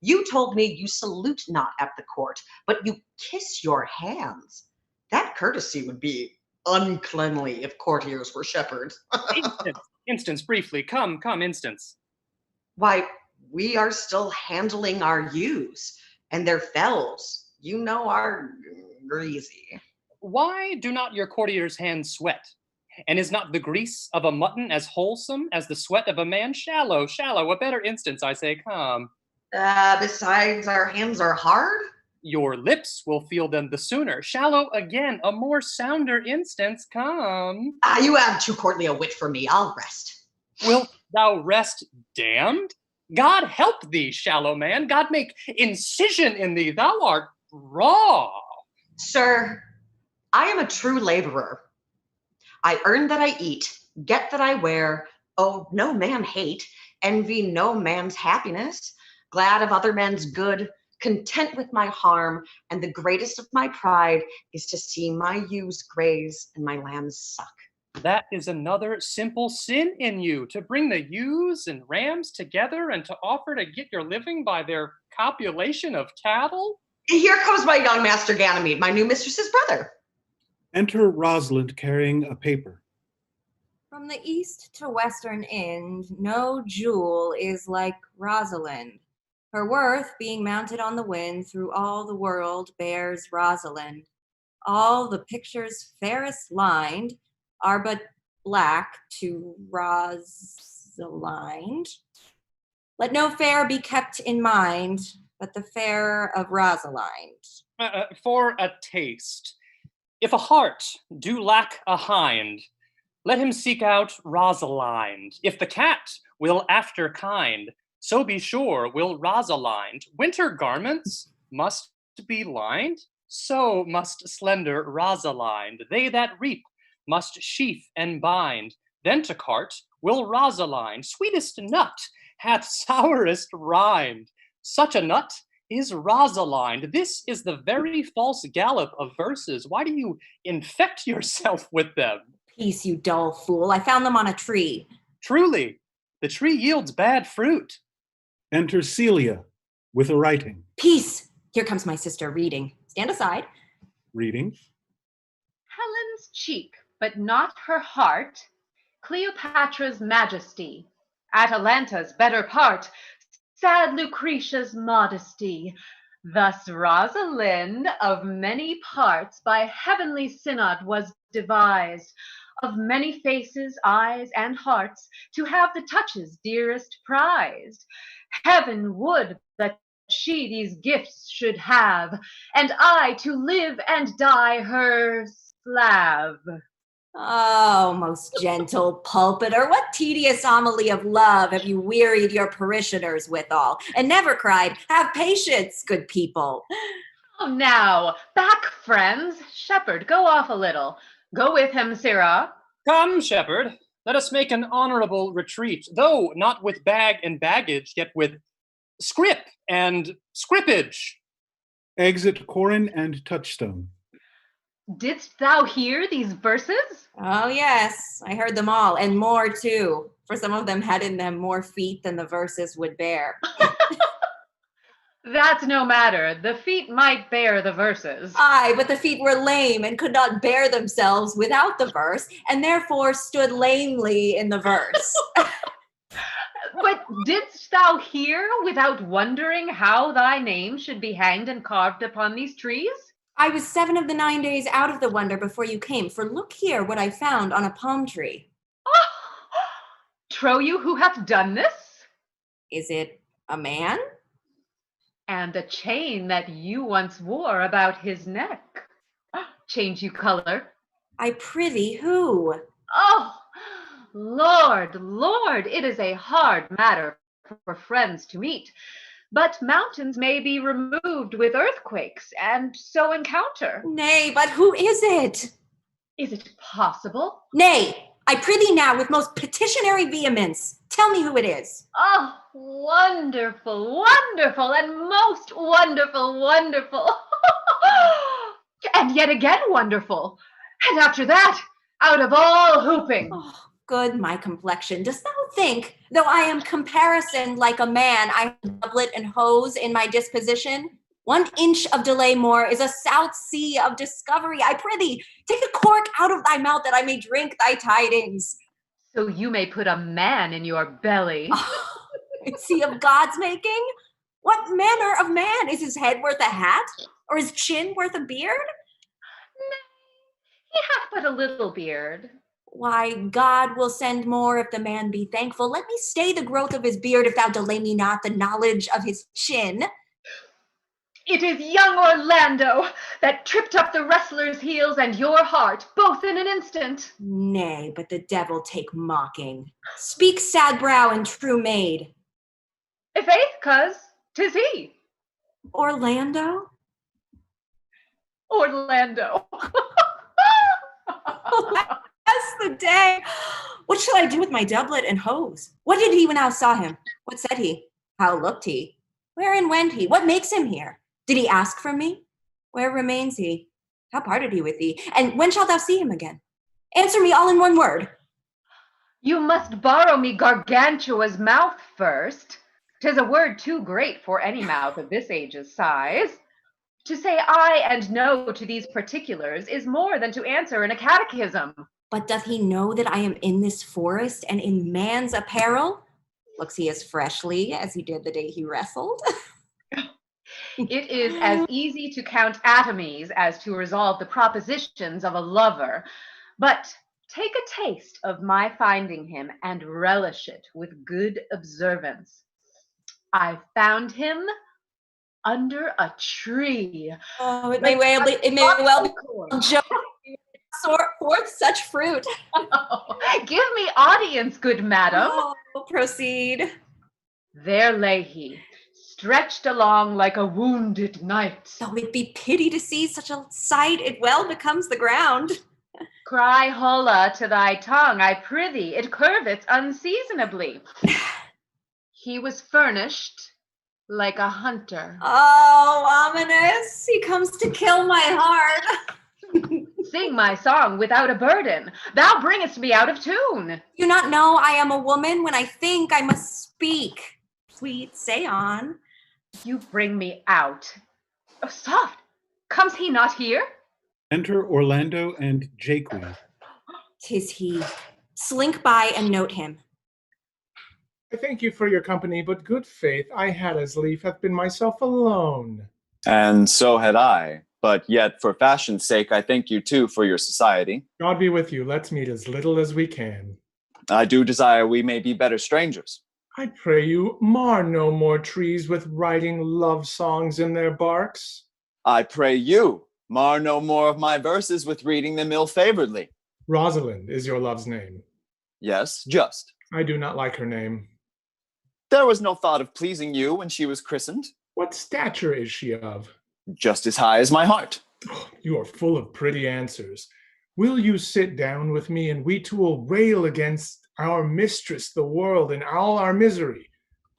You told me you salute not at the court, but you kiss your hands. That courtesy would be uncleanly if courtiers were shepherds.
Instance, briefly. Come, instance.
Why, we are still handling our ewes, and their fells, you know, are greasy.
Why do not your courtiers' hands sweat? And is not the grease of a mutton as wholesome as the sweat of a man? Shallow, a better instance, I say, come.
Besides, our hands are hard?
Your lips will feel them the sooner. Shallow again, a more sounder instance, come.
You have too courtly a wit for me, I'll rest.
Wilt thou rest damned? God help thee, shallow man, God make incision in thee, thou art raw.
Sir, I am a true laborer. I earn that I eat, get that I wear, owe no man hate, envy no man's happiness, glad of other men's good, content with my harm, and the greatest of my pride is to see my ewes graze and my lambs suck.
That is another simple sin in you, to bring the ewes and rams together and to offer to get your living by their copulation of cattle?
Here comes my young master Ganymede, my new mistress's brother.
Enter Rosalind carrying a paper.
From the east to western end, no jewel is like Rosalind. Her worth, being mounted on the wind through all the world, bears Rosalind. All the pictures fairest lined are but black to Rosalind. Let no fair be kept in mind, but the fair of Rosalind.
For a taste, if a heart do lack a hind, let him seek out Rosalind. If the cat will after kind, so be sure will Rosalind. Winter garments must be lined, so must slender Rosalind. They that reap must sheaf and bind. Then to cart will Rosalind. Sweetest nut hath sourest rind. Such a nut is Rosalind. This is the very false gallop of verses. Why do you infect yourself with them?
Peace, you dull fool. I found them on a tree.
Truly, the tree yields bad fruit.
Enter Celia with a writing.
Peace. Here comes my sister reading. Stand aside.
Reading.
Helen's cheek, but not her heart. Cleopatra's majesty. Atalanta's better part. Sad Lucretia's modesty. Thus Rosalind of many parts by heavenly synod was devised, of many faces, eyes, and hearts, to have the touches dearest prized. Heaven would that she these gifts should have, and I to live and die her slave.
Oh, most gentle pulpiter, what tedious homily of love have you wearied your parishioners withal, and never cried, have patience, good people.
Oh, now, back, friends. Shepherd, go off a little. Go with him, Sirrah.
Come, shepherd, let us make an honorable retreat, though not with bag and baggage, yet with scrip and scrippage.
Exit Corin and Touchstone.
Didst thou hear these verses?
Oh, yes, I heard them all, and more too, for some of them had in them more feet than the verses would bear.
That's no matter. The feet might bear the verses.
Aye, but the feet were lame and could not bear themselves without the verse, and therefore stood lamely in the verse.
But didst thou hear without wondering how thy name should be hanged and carved upon these trees?
I was 7 of the 9 days out of the wonder before you came, for look here what I found on a palm tree.
Oh, trow you who hath done this?
Is it a man?
And a chain that you once wore about his neck. Change you color.
I prithee, who?
Oh, Lord, Lord, it is a hard matter for friends to meet. But mountains may be removed with earthquakes, and so encounter.
Nay, but who is it?
Is it possible?
Nay, I prithee now with most petitionary vehemence. Tell me who it is.
Oh, wonderful, wonderful, and most wonderful, wonderful. And yet again wonderful. And after that, out of all hooping.
Oh, good my complexion. Dost thou think, though I am comparison like a man, I have doublet and hose in my disposition? 1 inch of delay more is a South Sea of discovery. I prithee, take a cork out of thy mouth that I may drink thy tidings.
So you may put a man in your belly.
Is he of God's making? What manner of man? Is his head worth a hat? Or his chin worth a beard?
Nay, he hath but a little beard.
Why, God will send more if the man be thankful. Let me stay the growth of his beard if thou delay me not the knowledge of his chin.
It is young Orlando that tripped up the wrestler's heels and your heart, both in an instant.
Nay, but the devil take mocking. Speak, sad brow and true maid.
I' faith, coz, 'tis he.
Orlando?
Orlando.
That's the day. What shall I do with my doublet and hose? What did he when I saw him? What said he? How looked he? Wherein went he? What makes him here? Did he ask from me? Where remains he? How parted he with thee? And when shalt thou see him again? Answer me all in one word.
You must borrow me Gargantua's mouth first. 'Tis a word too great for any mouth of this age's size. To say aye and no to these particulars is more than to answer in a catechism.
But doth he know that I am in this forest and in man's apparel? Looks he as freshly as he did the day he wrestled?
It is as easy to count atomies as to resolve the propositions of a lover. But take a taste of my finding him and relish it with good observance. I found him under a tree.
Oh, it may well be joke forth such fruit.
Give me audience, good madam.
Oh, proceed.
There lay he, stretched along like a wounded knight.
Though it be pity to see such a sight, it well becomes the ground.
Cry holla to thy tongue, I prithee, it curveth unseasonably. He was furnished like a hunter.
Oh, ominous, he comes to kill my heart.
Sing my song without a burden. Thou bringest me out of tune.
You not know I am a woman when I think I must speak. Sweet, say on.
You bring me out. Oh, soft. Comes he not here?
Enter Orlando and Jaques.
'Tis he. Slink by and note him.
I thank you for your company, but good faith, I had as lief have been myself alone.
And so had I. But yet, for fashion's sake, I thank you too for your society.
God be with you. Let's meet as little as we can.
I do desire we may be better strangers.
I pray you, mar no more trees with writing love songs in their barks.
I pray you, mar no more of my verses with reading them ill-favoredly.
Rosalind is your love's name.
Yes, just.
I do not like her name.
There was no thought of pleasing you when she was christened.
What stature is she of?
Just as high as my heart.
You are full of pretty answers. Will you sit down with me, and we two will rail against our mistress, the world, and all our misery?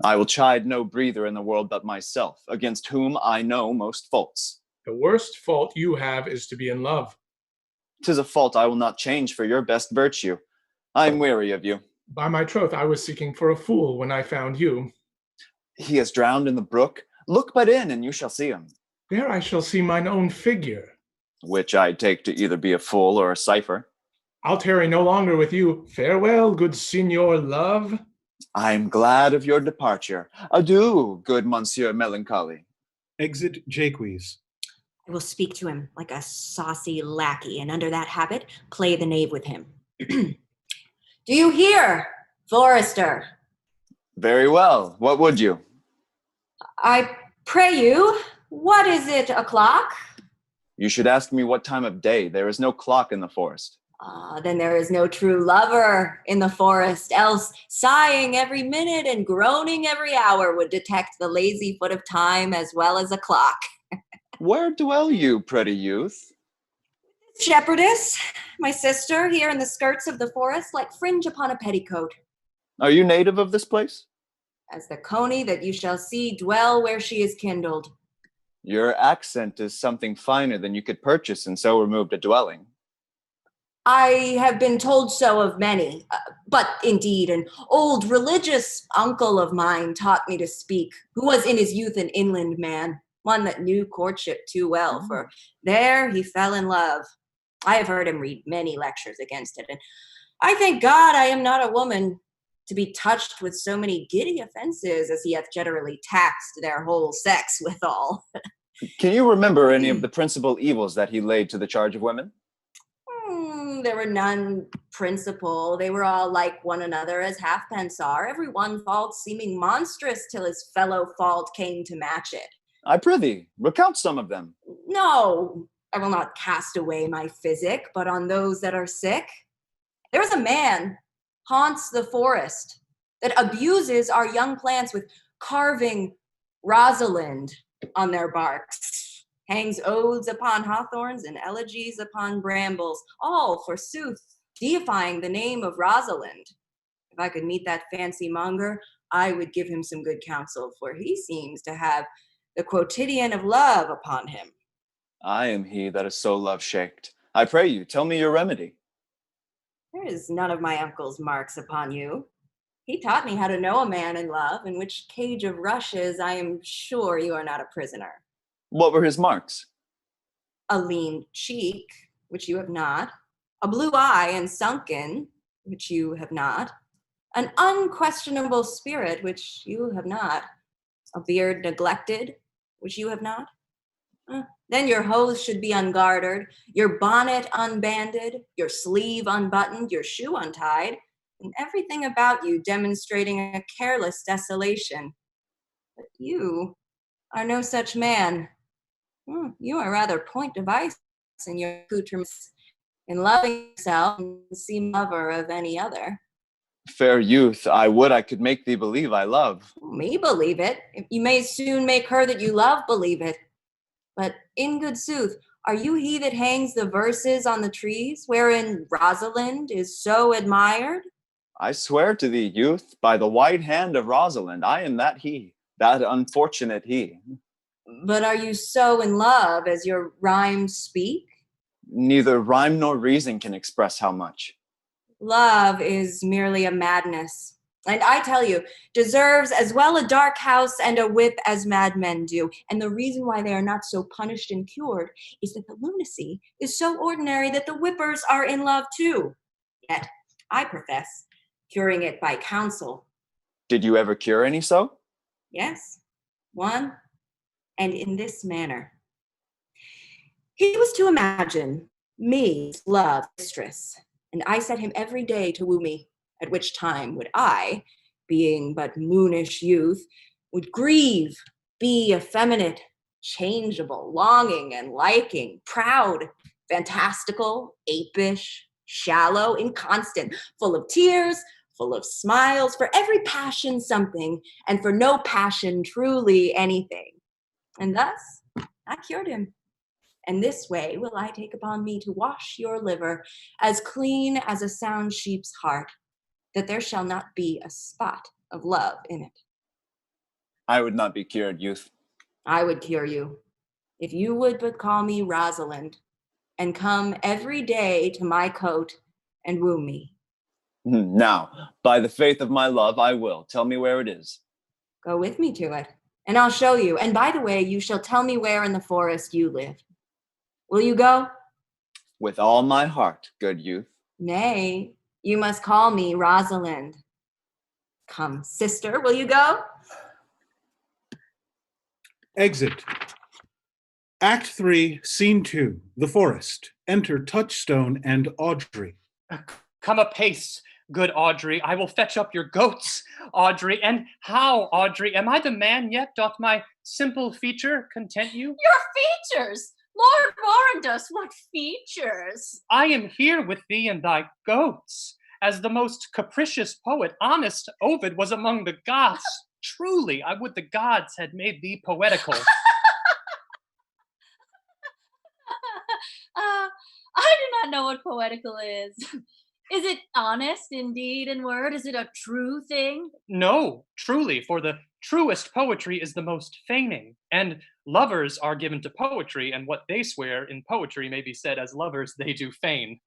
I will chide no breather in the world but myself, against whom I know most faults.
The worst fault you have is to be in love.
'Tis a fault I will not change for your best virtue. I am weary of you.
By my troth, I was seeking for a fool when I found you.
He is drowned in the brook. Look but in, and you shall see him.
There I shall see mine own figure.
Which I take to either be a fool or a cipher.
I'll tarry no longer with you. Farewell, good Signor Love.
I am glad of your departure. Adieu, good Monsieur Melancholy.
Exit Jaques.
I will speak to him like a saucy lackey, and under that habit, play the knave with him. Do you hear, Forester?
Very well. What would you?
I pray you, what is it o'clock?
You should ask me what time of day. There is no clock in the forest.
Then there is no true lover in the forest, else sighing every minute and groaning every hour would detect the lazy foot of time as well as a clock.
Where dwell you, pretty youth?
Shepherdess, my sister, here in the skirts of the forest, like fringe upon a petticoat.
Are you native of this place?
As the coney that you shall see dwell where she is kindled.
Your accent is something finer than you could purchase and so removed a dwelling.
I have been told so of many, but indeed an old religious uncle of mine taught me to speak, who was in his youth an inland man, one that knew courtship too well, for there he fell in love. I have heard him read many lectures against it, and I thank God I am not a woman to be touched with so many giddy offenses as he hath generally taxed their whole sex withal.
Can you remember any of the principal evils that he laid to the charge of women?
There were none principal. They were all like one another, as halfpence are, every one fault seeming monstrous till his fellow fault came to match it.
I prithee, recount some of them.
No, I will not cast away my physic, but on those that are sick. There is a man haunts the forest that abuses our young plants with carving Rosalind on their barks. Hangs odes upon hawthorns and elegies upon brambles, all, forsooth, deifying the name of Rosalind. If I could meet that fancy monger, I would give him some good counsel, for he seems to have the quotidian of love upon him.
I am he that is so love-shaked. I pray you, tell me your remedy.
There is none of my uncle's marks upon you. He taught me how to know a man in love, in which cage of rushes I am sure you are not a prisoner.
What were his marks?
A lean cheek, which you have not, a blue eye and sunken, which you have not, an unquestionable spirit, which you have not, a beard neglected, which you have not. Then your hose should be ungartered, your bonnet unbanded, your sleeve unbuttoned, your shoe untied, and everything about you demonstrating a careless desolation. But you are no such man. You are rather point device in your accoutrements, in loving yourself and seem lover of any other.
Fair youth, I would I could make thee believe I love.
Me believe it. You may soon make her that you love believe it. But in good sooth, are you he that hangs the verses on the trees, wherein Rosalind is so admired?
I swear to thee, youth, by the white hand of Rosalind, I am that he, that unfortunate he.
But are you so in love as your rhymes speak?
Neither rhyme nor reason can express how much.
Love is merely a madness, and I tell you, deserves as well a dark house and a whip as madmen do. And the reason why they are not so punished and cured is that the lunacy is so ordinary that the whippers are in love too. Yet, I profess, curing it by counsel.
Did you ever cure any so?
Yes, one, and in this manner. He was to imagine me love mistress, and I set him every day to woo me, at which time would I, being but moonish youth, would grieve, be effeminate, changeable, longing and liking, proud, fantastical, apish, shallow, inconstant, full of tears, full of smiles, for every passion something, and for no passion truly anything. And thus I cured him. And this way will I take upon me to wash your liver as clean as a sound sheep's heart, that there shall not be a spot of love in it.
I would not be cured, youth.
I would cure you, if you would but call me Rosalind, and come every day to my cote and woo me.
Now, by the faith of my love, I will. Tell me where it is.
Go with me to it, and I'll show you. And by the way, you shall tell me where in the forest you live. Will you go?
With all my heart, good youth.
Nay, you must call me Rosalind. Come, sister, will you go?
Exit. Act 3, Scene 2, The Forest. Enter Touchstone and Audrey.
Come apace, good Audrey. I will fetch up your goats, Audrey. And how, Audrey? Am I the man yet? Doth my simple feature content you?
Your features! Lord Warrant what features?
I am here with thee and thy goats, as the most capricious poet, honest Ovid, was among the gods. Truly, I would the gods had made thee poetical.
I do not know what poetical is. Is it honest indeed in word? Is it a true thing?
No, truly, for the truest poetry is the most feigning, and lovers are given to poetry, and what they swear in poetry may be said as lovers they do feign.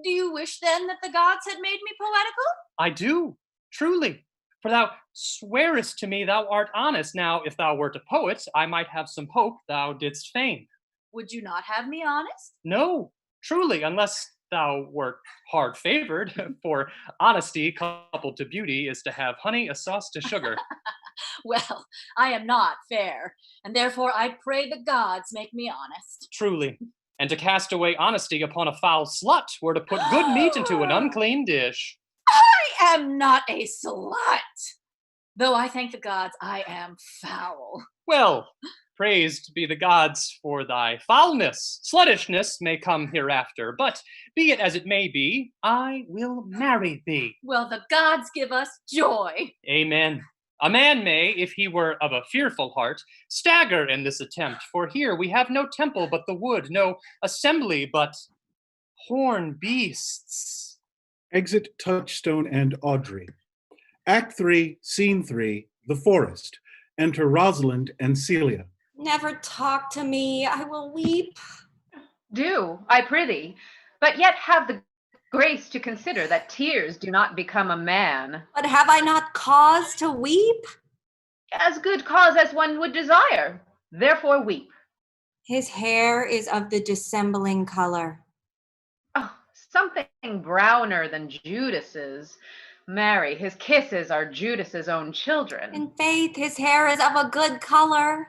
Do you wish then that the gods had made me poetical?
I do, truly, for thou swearest to me thou art honest. Now, if thou wert a poet, I might have some hope thou didst feign.
Would you not have me honest?
No, truly, unless thou wert hard favored, for honesty coupled to beauty is to have honey a sauce to sugar.
Well, I am not fair, and therefore I pray the gods make me honest.
Truly, and to cast away honesty upon a foul slut were to put good meat into an unclean dish.
I am not a slut, though I thank the gods I am foul.
Well, praised be the gods for thy foulness. Sluttishness may come hereafter, but be it as it may be, I will marry thee.
Well, the gods give us joy.
Amen. A man may, if he were of a fearful heart, stagger in this attempt, for here we have no temple but the wood, no assembly but horn beasts.
Exit Touchstone and Audrey. Act 3, Scene 3, The Forest. Enter Rosalind and Celia.
Never talk to me, I will weep.
Do, I prithee, but yet have the grace to consider that tears do not become a man.
But have I not cause to weep?
As good cause as one would desire, therefore weep.
His hair is of the dissembling color.
Oh, something browner than Judas's. Marry, his kisses are Judas's own children.
In faith, his hair is of a good color.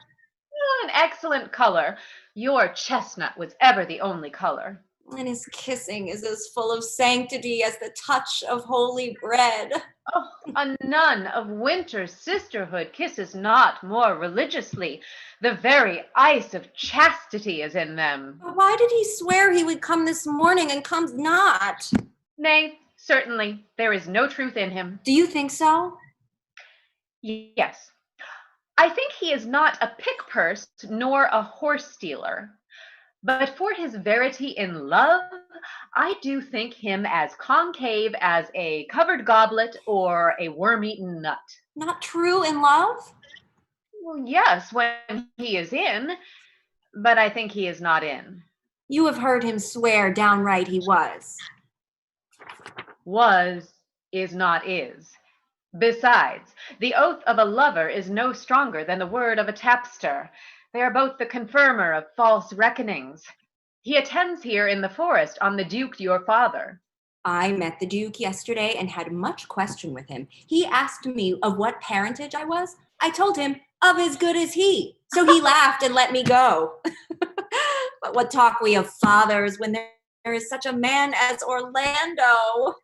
An excellent color. Your chestnut was ever the only color.
And his kissing is as full of sanctity as the touch of holy bread.
Oh, a nun of winter's sisterhood kisses not more religiously. The very ice of chastity is in them.
But why did he swear he would come this morning and comes not?
Nay, certainly, there is no truth in him.
Do you think so?
Yes. I think he is not a pick-purse nor a horse stealer. But for his verity in love, I do think him as concave as a covered goblet or a worm-eaten nut.
Not true in love?
Well, yes, when he is in, but I think he is not in.
You have heard him swear downright he was.
Was is not is. Besides, the oath of a lover is no stronger than the word of a tapster. They are both the confirmer of false reckonings. He attends here in the forest on the Duke your father.
I met the Duke yesterday and had much question with him. He asked me of what parentage I was. I told him of as good as he. So he laughed and let me go. But what talk we of fathers when there is such a man as Orlando?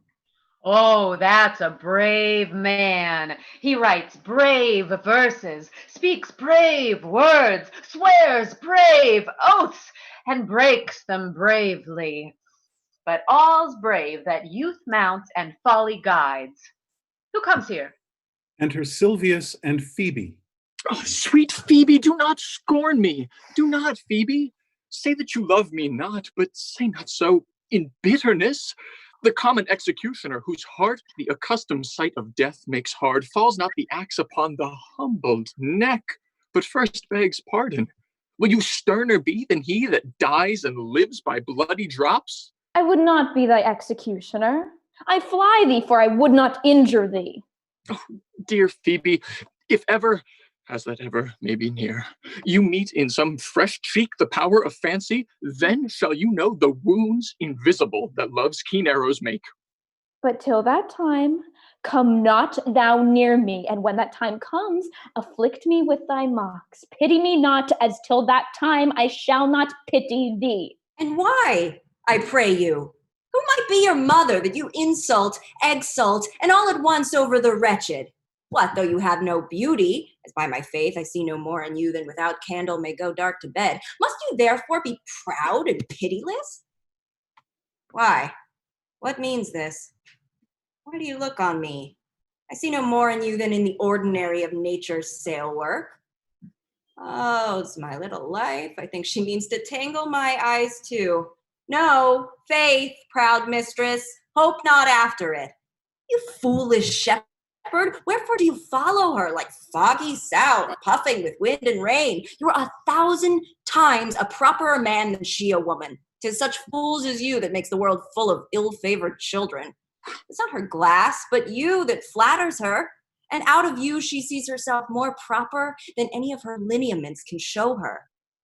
Oh, that's a brave man. He writes brave verses, speaks brave words, swears brave oaths, and breaks them bravely. But all's brave that youth mounts and folly guides. Who comes here?
Enter Silvius and Phoebe.
Oh, sweet Phoebe, do not scorn me. Do not, Phoebe. Say that you love me not, but say not so in bitterness. The common executioner, whose heart the accustomed sight of death makes hard, falls not the axe upon the humbled neck, but first begs pardon. Will you sterner be than he that dies and lives by bloody drops?
I would not be thy executioner. I fly thee, for I would not injure thee.
Oh, dear Phoebe, if ever, as that ever may be near, you meet in some fresh cheek the power of fancy, then shall you know the wounds invisible that love's keen arrows make.
But till that time, come not thou near me, and when that time comes, afflict me with thy mocks. Pity me not, as till that time I shall not pity thee.
And why, I pray you? Who might be your mother that you insult, exult, and all at once over the wretched? What, though you have no beauty, as by my faith I see no more in you than without candle may go dark to bed, must you therefore be proud and pitiless? Why? What means this? Why do you look on me? I see no more in you than in the ordinary of nature's sail work. Oh, it's my little life. I think she means to tangle my eyes too. No, faith, proud mistress, hope not after it. You foolish shepherd. Wherefore do you follow her like foggy south, puffing with wind and rain? You are 1,000 times a properer man than she a woman. 'Tis such fools as you that makes the world full of ill-favored children. It's not her glass, but you that flatters her, and out of you she sees herself more proper than any of her lineaments can show her.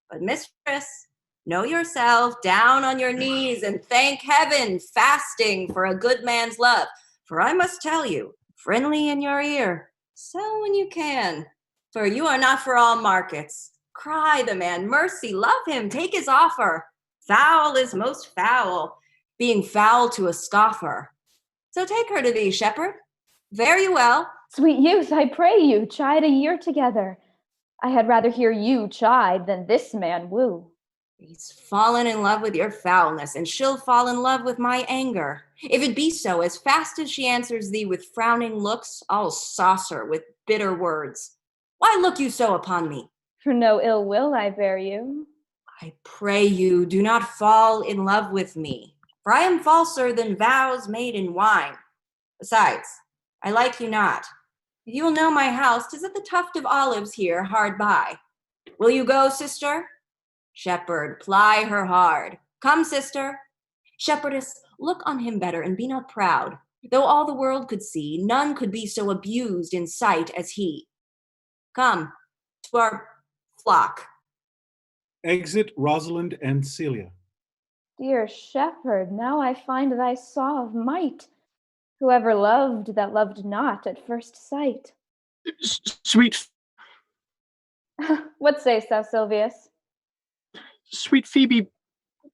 But mistress, know yourself, down on your knees, and thank heaven, fasting for a good man's love. For I must tell you, friendly in your ear, sell when you can, for you are not for all markets. Cry the man mercy, love him, take his offer. Foul is most foul, being foul to a scoffer. So take her to thee, shepherd. Fare you well.
Sweet youth, I pray you, chide a year together. I had rather hear you chide than this man woo.
He's fallen in love with your foulness, and she'll fall in love with my anger. If it be so, as fast as she answers thee with frowning looks, I'll sauce her with bitter words. Why look you so upon me?
For no ill will I bear you.
I pray you, do not fall in love with me, for I am falser than vows made in wine. Besides, I like you not. You will know my house. 'Tis at the tuft of olives here, hard by. Will you go, sister? Shepherd, ply her hard. Come, sister. Shepherdess, look on him better and be not proud. Though all the world could see, none could be so abused in sight as he. Come to our flock.
Exit Rosalind and Celia.
Dear shepherd, now I find thy saw of might. Whoever loved that loved not at first sight.
Sweet,
What sayst thou, Silvius?
sweet Phoebe,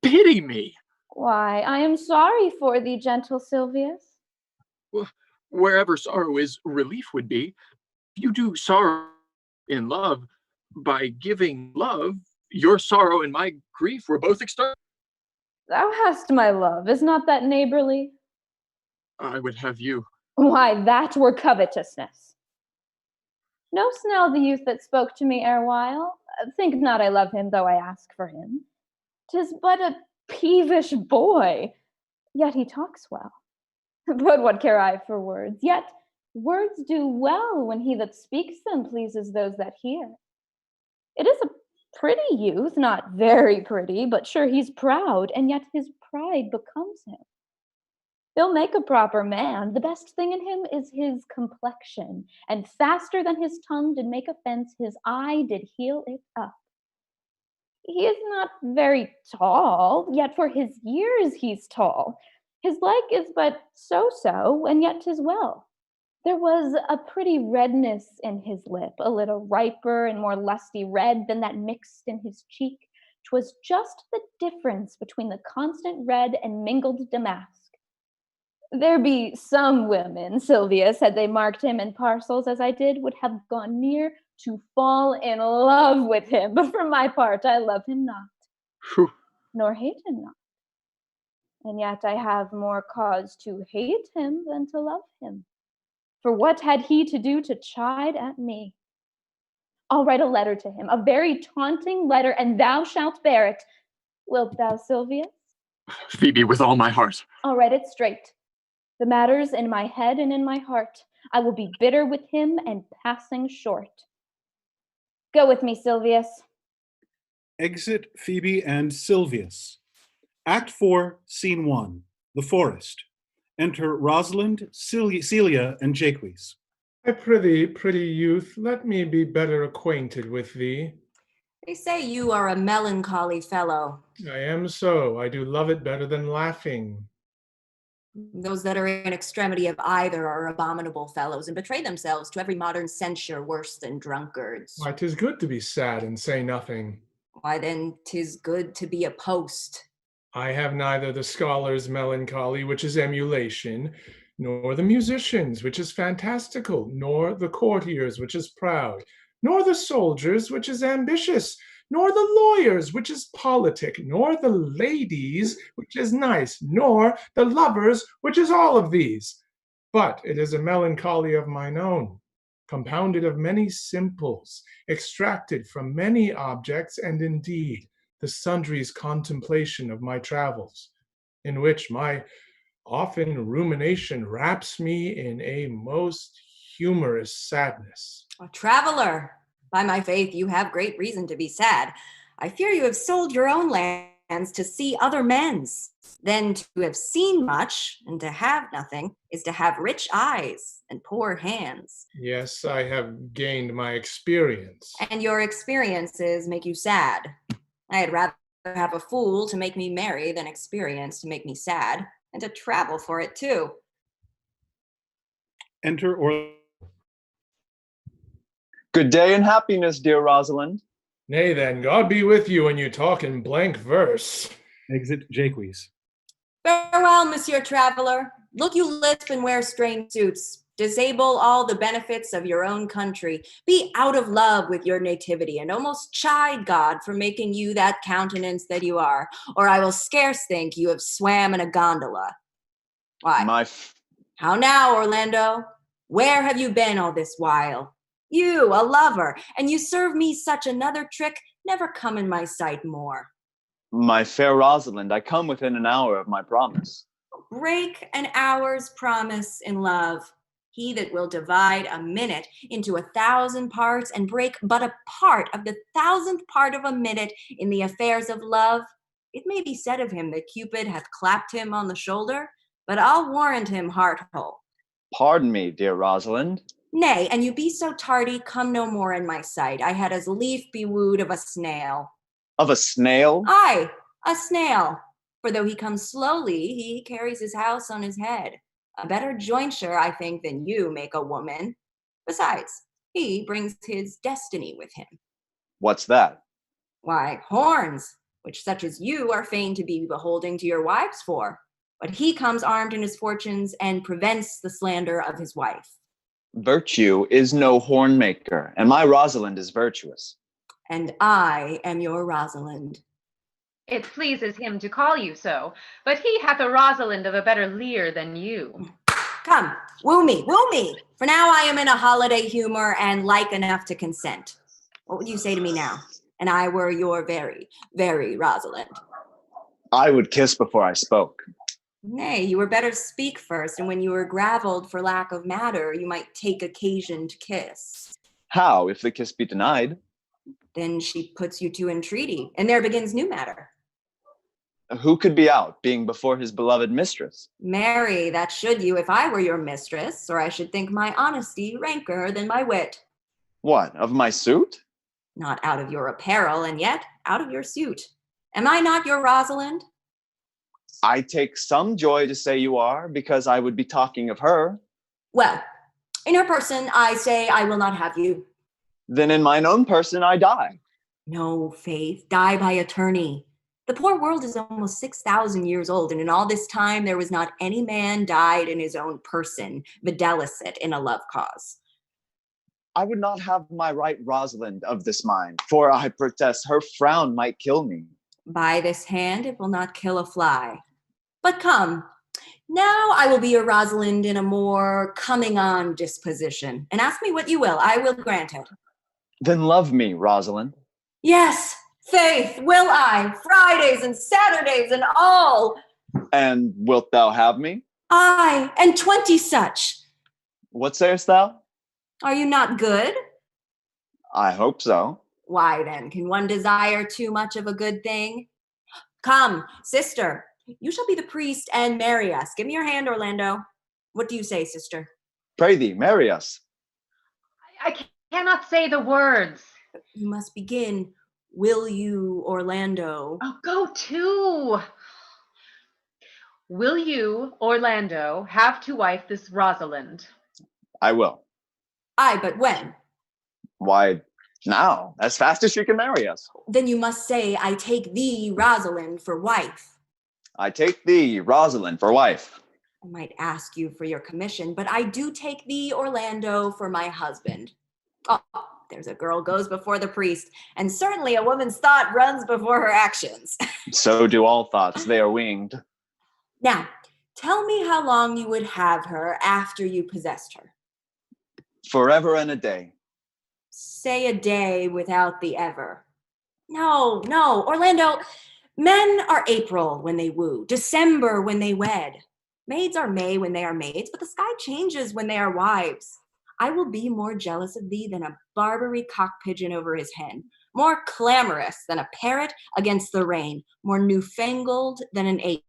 pity me.
Why, I am sorry for thee, gentle Silvius.
Wherever sorrow is, relief would be. You do sorrow in love. By giving love, your sorrow and my grief were both exterminated.
Thou hast my love, is not that neighborly?
I would have you.
Why, that were covetousness. Know'st now the youth that spoke to me erewhile? Think not I love him, though I ask for him. 'Tis but a peevish boy, yet he talks well. But what care I for words? Yet words do well when he that speaks them pleases those that hear. It is a pretty youth, not very pretty, but sure he's proud, and yet his pride becomes him. He'll make a proper man. The best thing in him is his complexion, and faster than his tongue did make offense, his eye did heal it up. He is not very tall, yet for his years he's tall. His like is but so, and yet 'tis well. There was a pretty redness in his lip, a little riper and more lusty red than that mixed in his cheek. 'Twas just the difference between the constant red and mingled damask. There be some women, Silvius, had they marked him in parcels as I did, would have gone near to fall in love with him, but for my part I love him not,
Whew.
nor hate him not. And yet I have more cause to hate him than to love him. For what had he to do to chide at me? I'll write a letter to him, a very taunting letter, and thou shalt bear it. Wilt thou, Silvius?
Phoebe, with all my heart.
I'll write it straight. The matter's in my head and in my heart. I will be bitter with him and passing short. Go with me, Silvius.
Exit Phoebe and Silvius. Act 4, Scene 1, The Forest. Enter Rosalind, Celia, and Jaques.
I prithee, pretty youth, let me be better acquainted with thee.
They say you are a melancholy fellow.
I am so. I do love it better than laughing.
Those that are in extremity of either are abominable fellows and betray themselves to every modern censure worse than drunkards.
Why, 'tis good to be sad and say nothing.
Why then 'tis good to be a post.
I have neither the scholar's melancholy, which is emulation, nor the musician's, which is fantastical, nor the courtier's, which is proud, nor the soldier's, which is ambitious, nor the lawyer's, which is politic, nor the lady's, which is nice, nor the lover's, which is all of these. But it is a melancholy of mine own, compounded of many simples, extracted from many objects, and indeed the sundry's contemplation of my travels, in which my often rumination wraps me in a most humorous sadness.
A traveler! By my faith, you have great reason to be sad. I fear you have sold your own lands to see other men's. Then to have seen much and to have nothing is to have rich eyes and poor hands.
Yes, I have gained my experience.
And your experiences make you sad. I had rather have a fool to make me merry than experience to make me sad, and to travel for it too.
Enter Orlando.
Good day and happiness, dear Rosalind.
Nay then, God be with you when you talk in blank verse.
Exit Jaques.
Farewell, Monsieur Traveler. Look you lisp and wear strange suits. Disable all the benefits of your own country. Be out of love with your nativity, and almost chide God for making you that countenance that you are, or I will scarce think you have swam in a gondola. Why? How now, Orlando? Where have you been all this while? You, a lover, and you serve me such another trick, never come in my sight more.
My fair Rosalind, I come within an hour of my promise.
Break an hour's promise in love. He that will divide a minute into 1,000 parts and break but a part of the 1,000th part of a minute in the affairs of love, it may be said of him that Cupid hath clapped him on the shoulder, but I'll warrant him heart whole.
Pardon me, dear Rosalind.
Nay, and you be so tardy, come no more in my sight. I had as lief be wooed of a snail.
Of a snail?
Aye, a snail. For though he comes slowly, he carries his house on his head. A better jointure, I think, than you make a woman. Besides, he brings his destiny with him.
What's that?
Why, horns, which such as you are fain to be beholding to your wives for. But he comes armed in his fortunes and prevents the slander of his wife.
Virtue is no horn maker, and my Rosalind is virtuous.
And I am your Rosalind.
It pleases him to call you so, but he hath a Rosalind of a better leer than you.
Come, woo me, for now I am in a holiday humor and like enough to consent. What would you say to me now? And I were your very, very Rosalind.
I would kiss before I spoke.
Nay, you were better speak first, and when you were gravelled for lack of matter, you might take occasion to kiss.
How, if the kiss be denied?
Then she puts you to entreaty, and there begins new matter.
Who could be out, being before his beloved mistress?
Marry, that should you if I were your mistress, or I should think my honesty ranker than my wit.
What, of my suit?
Not out of your apparel, and yet out of your suit. Am I not your Rosalind?
I take some joy to say you are, because I would be talking of her.
Well, in her person, I say I will not have you.
Then in mine own person I die.
No, Faith, die by attorney. The poor world is almost 6,000 years old, and in all this time there was not any man died in his own person, videlicet in a love cause.
I would not have my right Rosalind of this mind, for I protest her frown might kill me.
By this hand it will not kill a fly. But come, now I will be your Rosalind in a more coming-on disposition, and ask me what you will, I will grant it.
Then love me, Rosalind.
Yes, Faith, will I, Fridays and Saturdays and all.
And wilt thou have me?
Aye, and 20 such.
What sayest thou?
Are you not good?
I hope so.
Why then, can one desire too much of a good thing? Come, sister, you shall be the priest and marry us. Give me your hand, Orlando. What do you say, sister?
Pray thee, marry us.
I cannot say the words.
You must begin. Will you, Orlando?
Oh, go to. Will you, Orlando, have to wife this Rosalind?
I will.
Aye, but when?
Why, now, as fast as she can marry us.
Then you must say, I take thee, Rosalind, for wife.
I take thee, Rosalind, for wife.
I might ask you for your commission, but I do take thee, Orlando, for my husband. Oh, there's a girl goes before the priest, and certainly a woman's thought runs before her actions.
So do all thoughts, they are winged.
Now, tell me how long you would have her after you possessed her.
Forever and a day.
Say a day without the ever. No, Orlando, men are April when they woo, December when they wed. Maids are May when they are maids, but the sky changes when they are wives. I will be more jealous of thee than a Barbary cock pigeon over his hen, more clamorous than a parrot against the rain, more newfangled than an ape,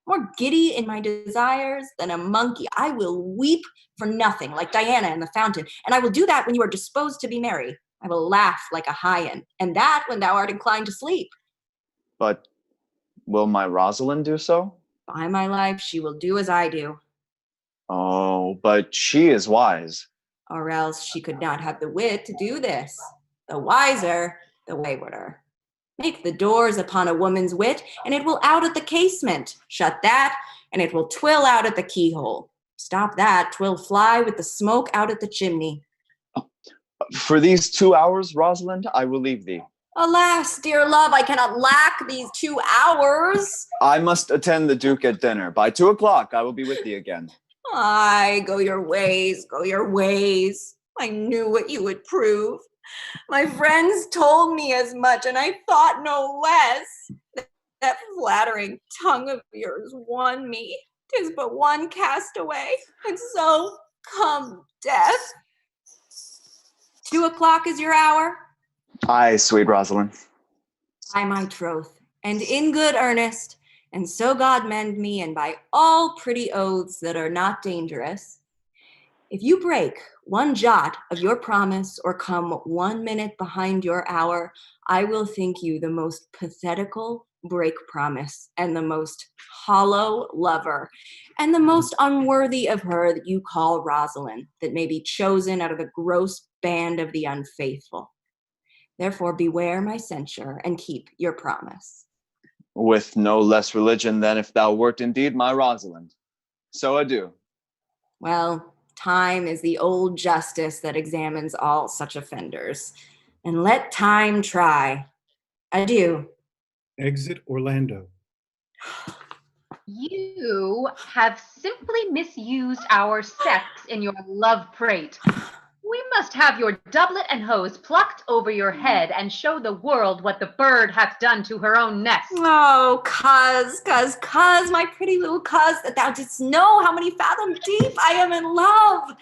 more giddy in my desires than a monkey. I will weep for nothing like Diana in the fountain, and I will do that when you are disposed to be merry. I will laugh like a hyena, and that when thou art inclined to sleep.
But will my Rosalind do so?
By my life, she will do as I do.
Oh, but she is wise.
Or else she could not have the wit to do this. The wiser, the waywarder. Make the doors upon a woman's wit, and it will out at the casement. Shut that, and it will twill out at the keyhole. Stop that, 'twill fly with the smoke out at the chimney.
For these 2 hours, Rosalind, I will leave thee.
Alas, dear love, I cannot lack these 2 hours.
I must attend the Duke at dinner. By 2 o'clock, I will be with thee again.
Aye, go your ways, go your ways. I knew what you would prove. My friends told me as much, and I thought no less. That flattering tongue of yours won me. 'Tis but one castaway, and so Come, death. 2 o'clock is your hour?
Aye, sweet Rosalind.
By my troth, and in good earnest, and so God mend me, and by all pretty oaths that are not dangerous, if you break 1 jot of your promise or come 1 minute behind your hour, I will think you the most pathetical break promise and the most hollow lover and the most unworthy of her that you call Rosalind, that may be chosen out of the gross band of the unfaithful. Therefore beware my censure and keep your promise.
With no less religion than if thou wert indeed my Rosalind. So adieu.
Well, time is the old justice that examines all such offenders. And let time try. Adieu.
Exit Orlando.
You have simply misused our sex in your love prate. We must have your doublet and hose plucked over your head and show the world what the bird hath done to her own nest.
Oh, cuz, my pretty little cuz, that thou didst know how many fathoms deep I am in love.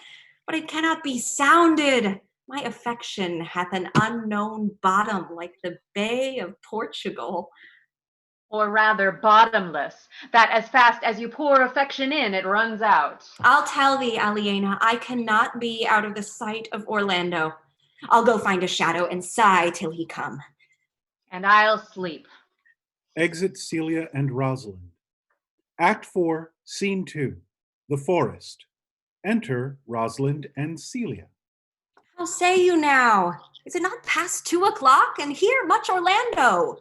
But it cannot be sounded. My affection hath an unknown bottom, like the Bay of Portugal.
Or rather bottomless, that as fast as you pour affection in, it runs out.
I'll tell thee, Aliena, I cannot be out of the sight of Orlando. I'll go find a shadow and sigh till he come.
And I'll sleep.
Exit Celia and Rosalind. Act 4, Scene 2, The Forest. Enter Rosalind and Celia.
How say you now? Is it not past 2 o'clock? And here much Orlando.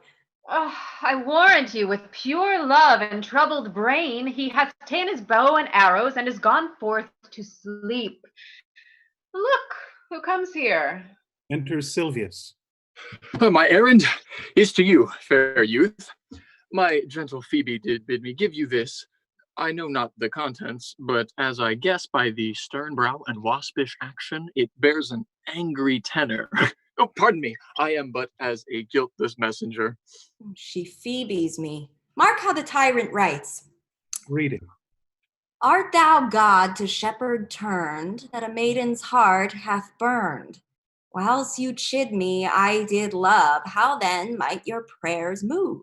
Oh, I warrant you, with pure love and troubled brain, he hath ta'en his bow and arrows and is gone forth to sleep. Look, who comes here?
Enters Silvius.
My errand is to you, fair youth. My gentle Phoebe did bid me give you this. I know not the contents, but as I guess by the stern brow and waspish action, it bears an angry tenor. Oh, pardon me, I am but as a guiltless messenger.
She Phoebes me. Mark how the tyrant writes.
Reading.
Art thou God to shepherd turned, that a maiden's heart hath burned? Whilst you chid me, I did love. How then might your prayers move?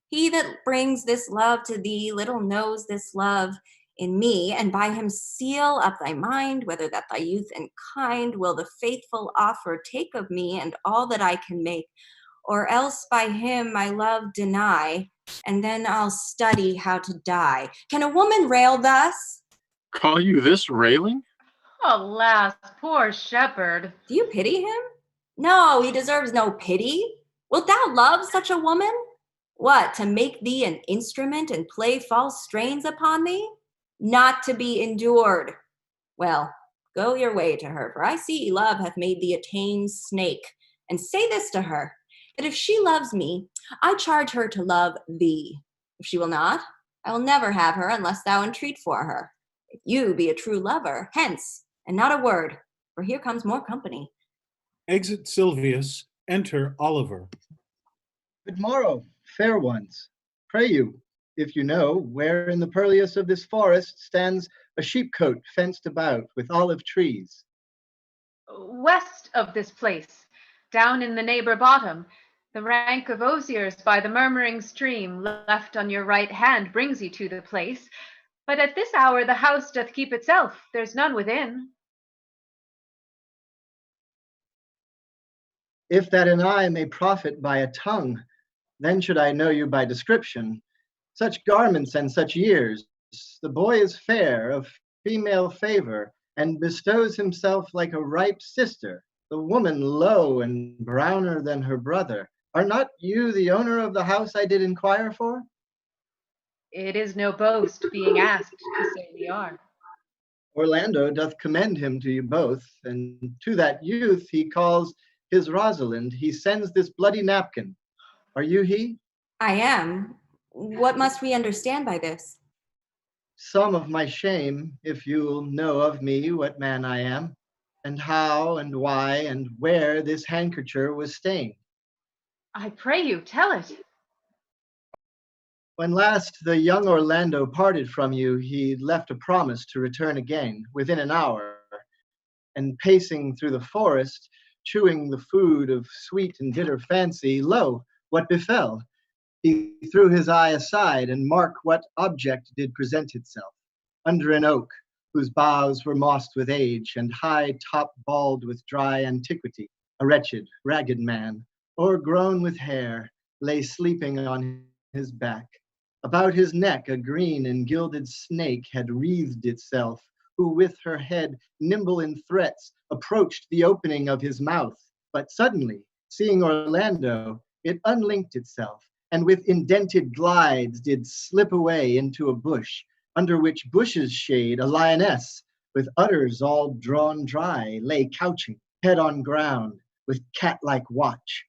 He that brings this love to thee little knows this love in me, and by him seal up thy mind, whether that thy youth and kind will the faithful offer take of me and all that I can make, or else by him my love deny, and then I'll study how to die. Can a woman rail thus?
Call you this railing?
Alas, poor shepherd.
Do you pity him? No, he deserves no pity. Wilt thou love such a woman? What, to make thee an instrument and play false strains upon thee? Not to be endured. Well, go your way to her, for I see love hath made thee a tame snake. And say this to her, that if she loves me, I charge her to love thee. If she will not, I will never have her unless thou entreat for her. If you be a true lover, hence, and not a word, for here comes more company.
Exit Silvius. Enter Oliver.
Good morrow, fair ones. Pray you, if you know, where in the purliest of this forest stands a sheepcote fenced about with olive trees.
West of this place, down in the neighbor bottom, the rank of osiers by the murmuring stream left on your right hand brings you to the place. But at this hour the house doth keep itself, there's none within.
If that an eye may profit by a tongue, then should I know you by description. Such garments and such years, the boy is fair, of female favor, and bestows himself like a ripe sister, the woman low and browner than her brother. Are not you the owner of the house I did inquire for?
It is no boast, being asked to say we are.
Orlando doth commend him to you both, and to that youth he calls his Rosalind, he sends this bloody napkin. Are you he?
I am. What must we understand by this?
Some of my shame, if you'll know of me what man I am, and how and why and where this handkercher was stained.
I pray you, tell it.
When last the young Orlando parted from you, he left a promise to return again within an hour, and pacing through the forest, chewing the food of sweet and bitter fancy, lo, what befell? He threw his eye aside, and mark what object did present itself. Under an oak, whose boughs were mossed with age, and high top bald with dry antiquity, a wretched, ragged man, o'ergrown with hair, lay sleeping on his back. About his neck a green and gilded snake had wreathed itself, who with her head nimble in threats approached the opening of his mouth. But suddenly, seeing Orlando, it unlinked itself, and with indented glides did slip away into a bush, under which bush's shade a lioness, with udders all drawn dry, lay couching, head on ground, with cat-like watch,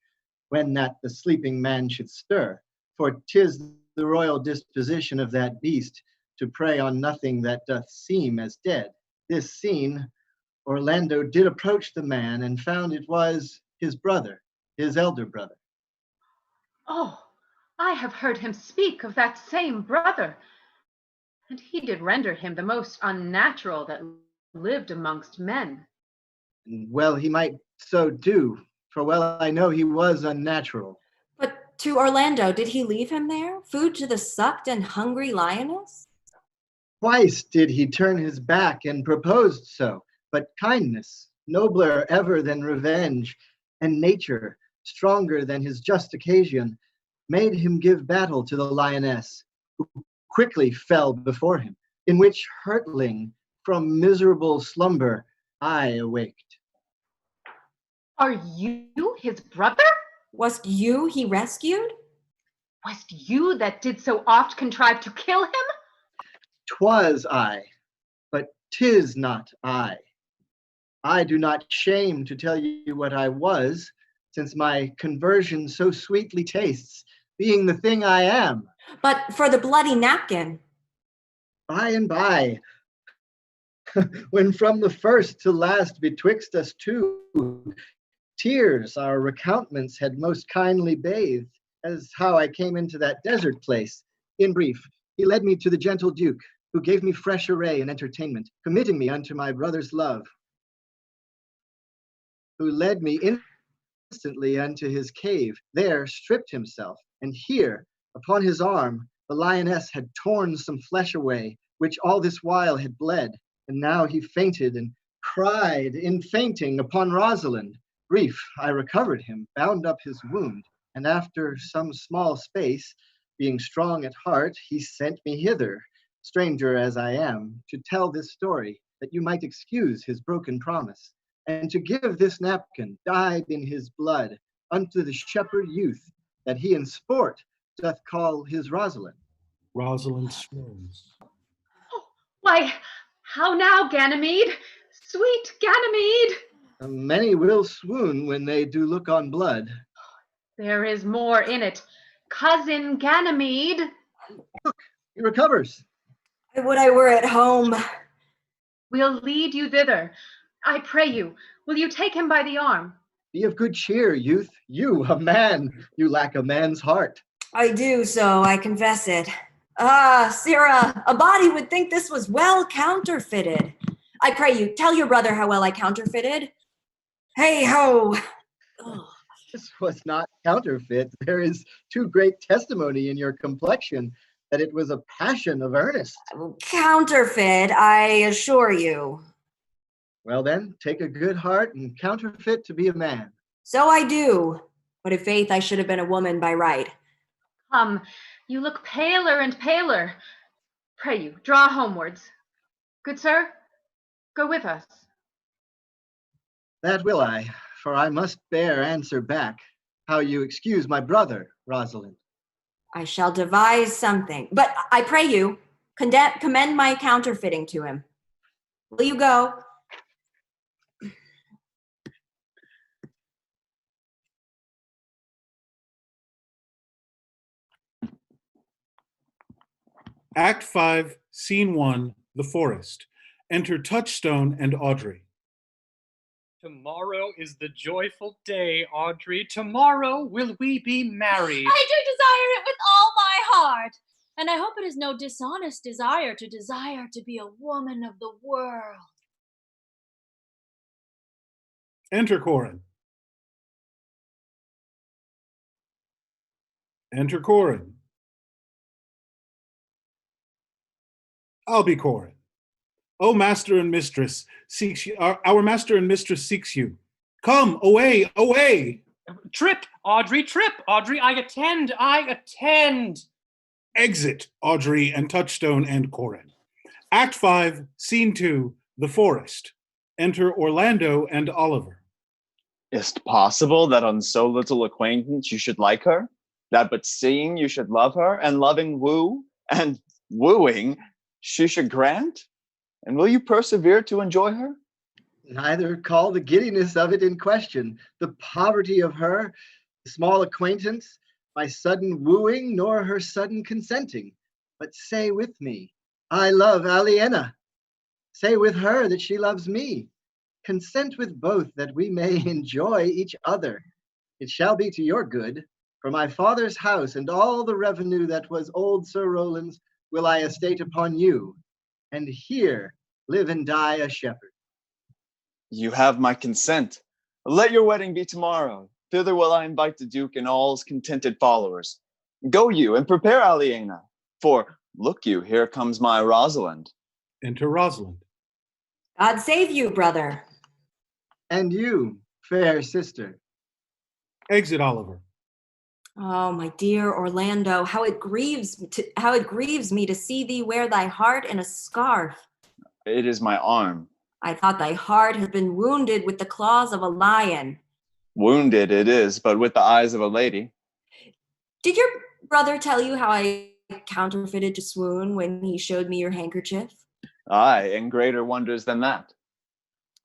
when that the sleeping man should stir. For 'tis the royal disposition of that beast to prey on nothing that doth seem as dead. This seen, Orlando did approach the man, and found it was his brother, his elder brother.
Oh, I have heard him speak of that same brother, and he did render him the most unnatural that lived amongst men.
And well he might so do, for well I know he was unnatural.
But to Orlando, did he leave him there? Food to the sucked and hungry lioness?
Twice did he turn his back and proposed so, but kindness, nobler ever than revenge, and nature, stronger than his just occasion, made him give battle to the lioness, who quickly fell before him, in which hurtling from miserable slumber I awaked.
Are you his brother?
Was't you he rescued?
Was't you that did so oft contrive to kill him?
'Twas I, but 'tis not I. I do not shame to tell you what I was, since my conversion so sweetly tastes, being the thing I am.
But for the bloody napkin.
By and by, when from the first to last betwixt us two, tears our recountments had most kindly bathed, as how I came into that desert place. In brief, he led me to the gentle Duke, who gave me fresh array and entertainment, committing me unto my brother's love, who led me instantly unto his cave, there stripped himself, and here, upon his arm, the lioness had torn some flesh away, which all this while had bled, and now he fainted and cried in fainting upon Rosalind. Brief, I recovered him, bound up his wound, and after some small space, being strong at heart, he sent me hither, stranger as I am, to tell this story, that you might excuse his broken promise, and to give this napkin, dyed in his blood, unto the shepherd youth, that he in sport doth call his Rosalind.
Rosalind swoons.
Why, how now, Ganymede? Sweet Ganymede!
Many will swoon when they do look on blood.
There is more in it. Cousin Ganymede.
Look, he recovers.
I would I were at home.
We'll lead you thither. I pray you, will you take him by the arm?
Be of good cheer, youth. You, a man, you lack a man's heart.
I do so, I confess it. Ah, Sirrah, a body would think this was well counterfeited. I pray you, tell your brother how well I counterfeited. Hey ho! Ugh.
This was not counterfeit. There is too great testimony in your complexion that it was a passion of earnest.
Counterfeit, I assure you.
Well then, take a good heart and counterfeit to be a man.
So I do, but if faith I should have been a woman by right.
Come, you look paler and paler. Pray you, draw homewards. Good sir, go with us.
That will I, for I must bear answer back. How you excuse my brother, Rosalind.
I shall devise something, but I pray you, commend my counterfeiting to him. Will you go?
Act 5, Scene 1, The Forest. Enter Touchstone and Audrey.
Tomorrow is the joyful day, Audrey. Tomorrow will we be married.
I do desire it with all my heart. And I hope it is no dishonest desire to be a woman of the world.
Enter Corin. Enter Corin. I'll be Corin. Oh, master and mistress seeks you. Our master and mistress seeks you. Come, away, away.
Trip, Audrey, trip, Audrey, I attend.
Exit, Audrey and Touchstone and Corin. Act 5, Scene 2, The Forest. Enter Orlando and Oliver.
Is't possible that on so little acquaintance you should like her? That but seeing you should love her, and loving woo, and wooing she should grant? And will you persevere to enjoy her?
Neither call the giddiness of it in question, the poverty of her, the small acquaintance, my sudden wooing, nor her sudden consenting. But say with me, I love Aliena. Say with her that she loves me. Consent with both that we may enjoy each other. It shall be to your good, for my father's house and all the revenue that was old Sir Roland's will I estate upon you, and here live and die a shepherd.
You have my consent. Let your wedding be tomorrow. Thither will I invite the Duke and all his contented followers. Go you and prepare Aliena, for look you, here comes my Rosalind.
Enter Rosalind.
God save you, brother.
And you, fair sister.
Exit Oliver.
Oh, my dear Orlando, how it grieves me to see thee wear thy heart in a scarf.
It is my arm.
I thought thy heart had been wounded with the claws of a lion.
Wounded it is, but with the eyes of a lady.
Did your brother tell you how I counterfeited to swoon when he showed me your handkerchief?
Aye, and greater wonders than that.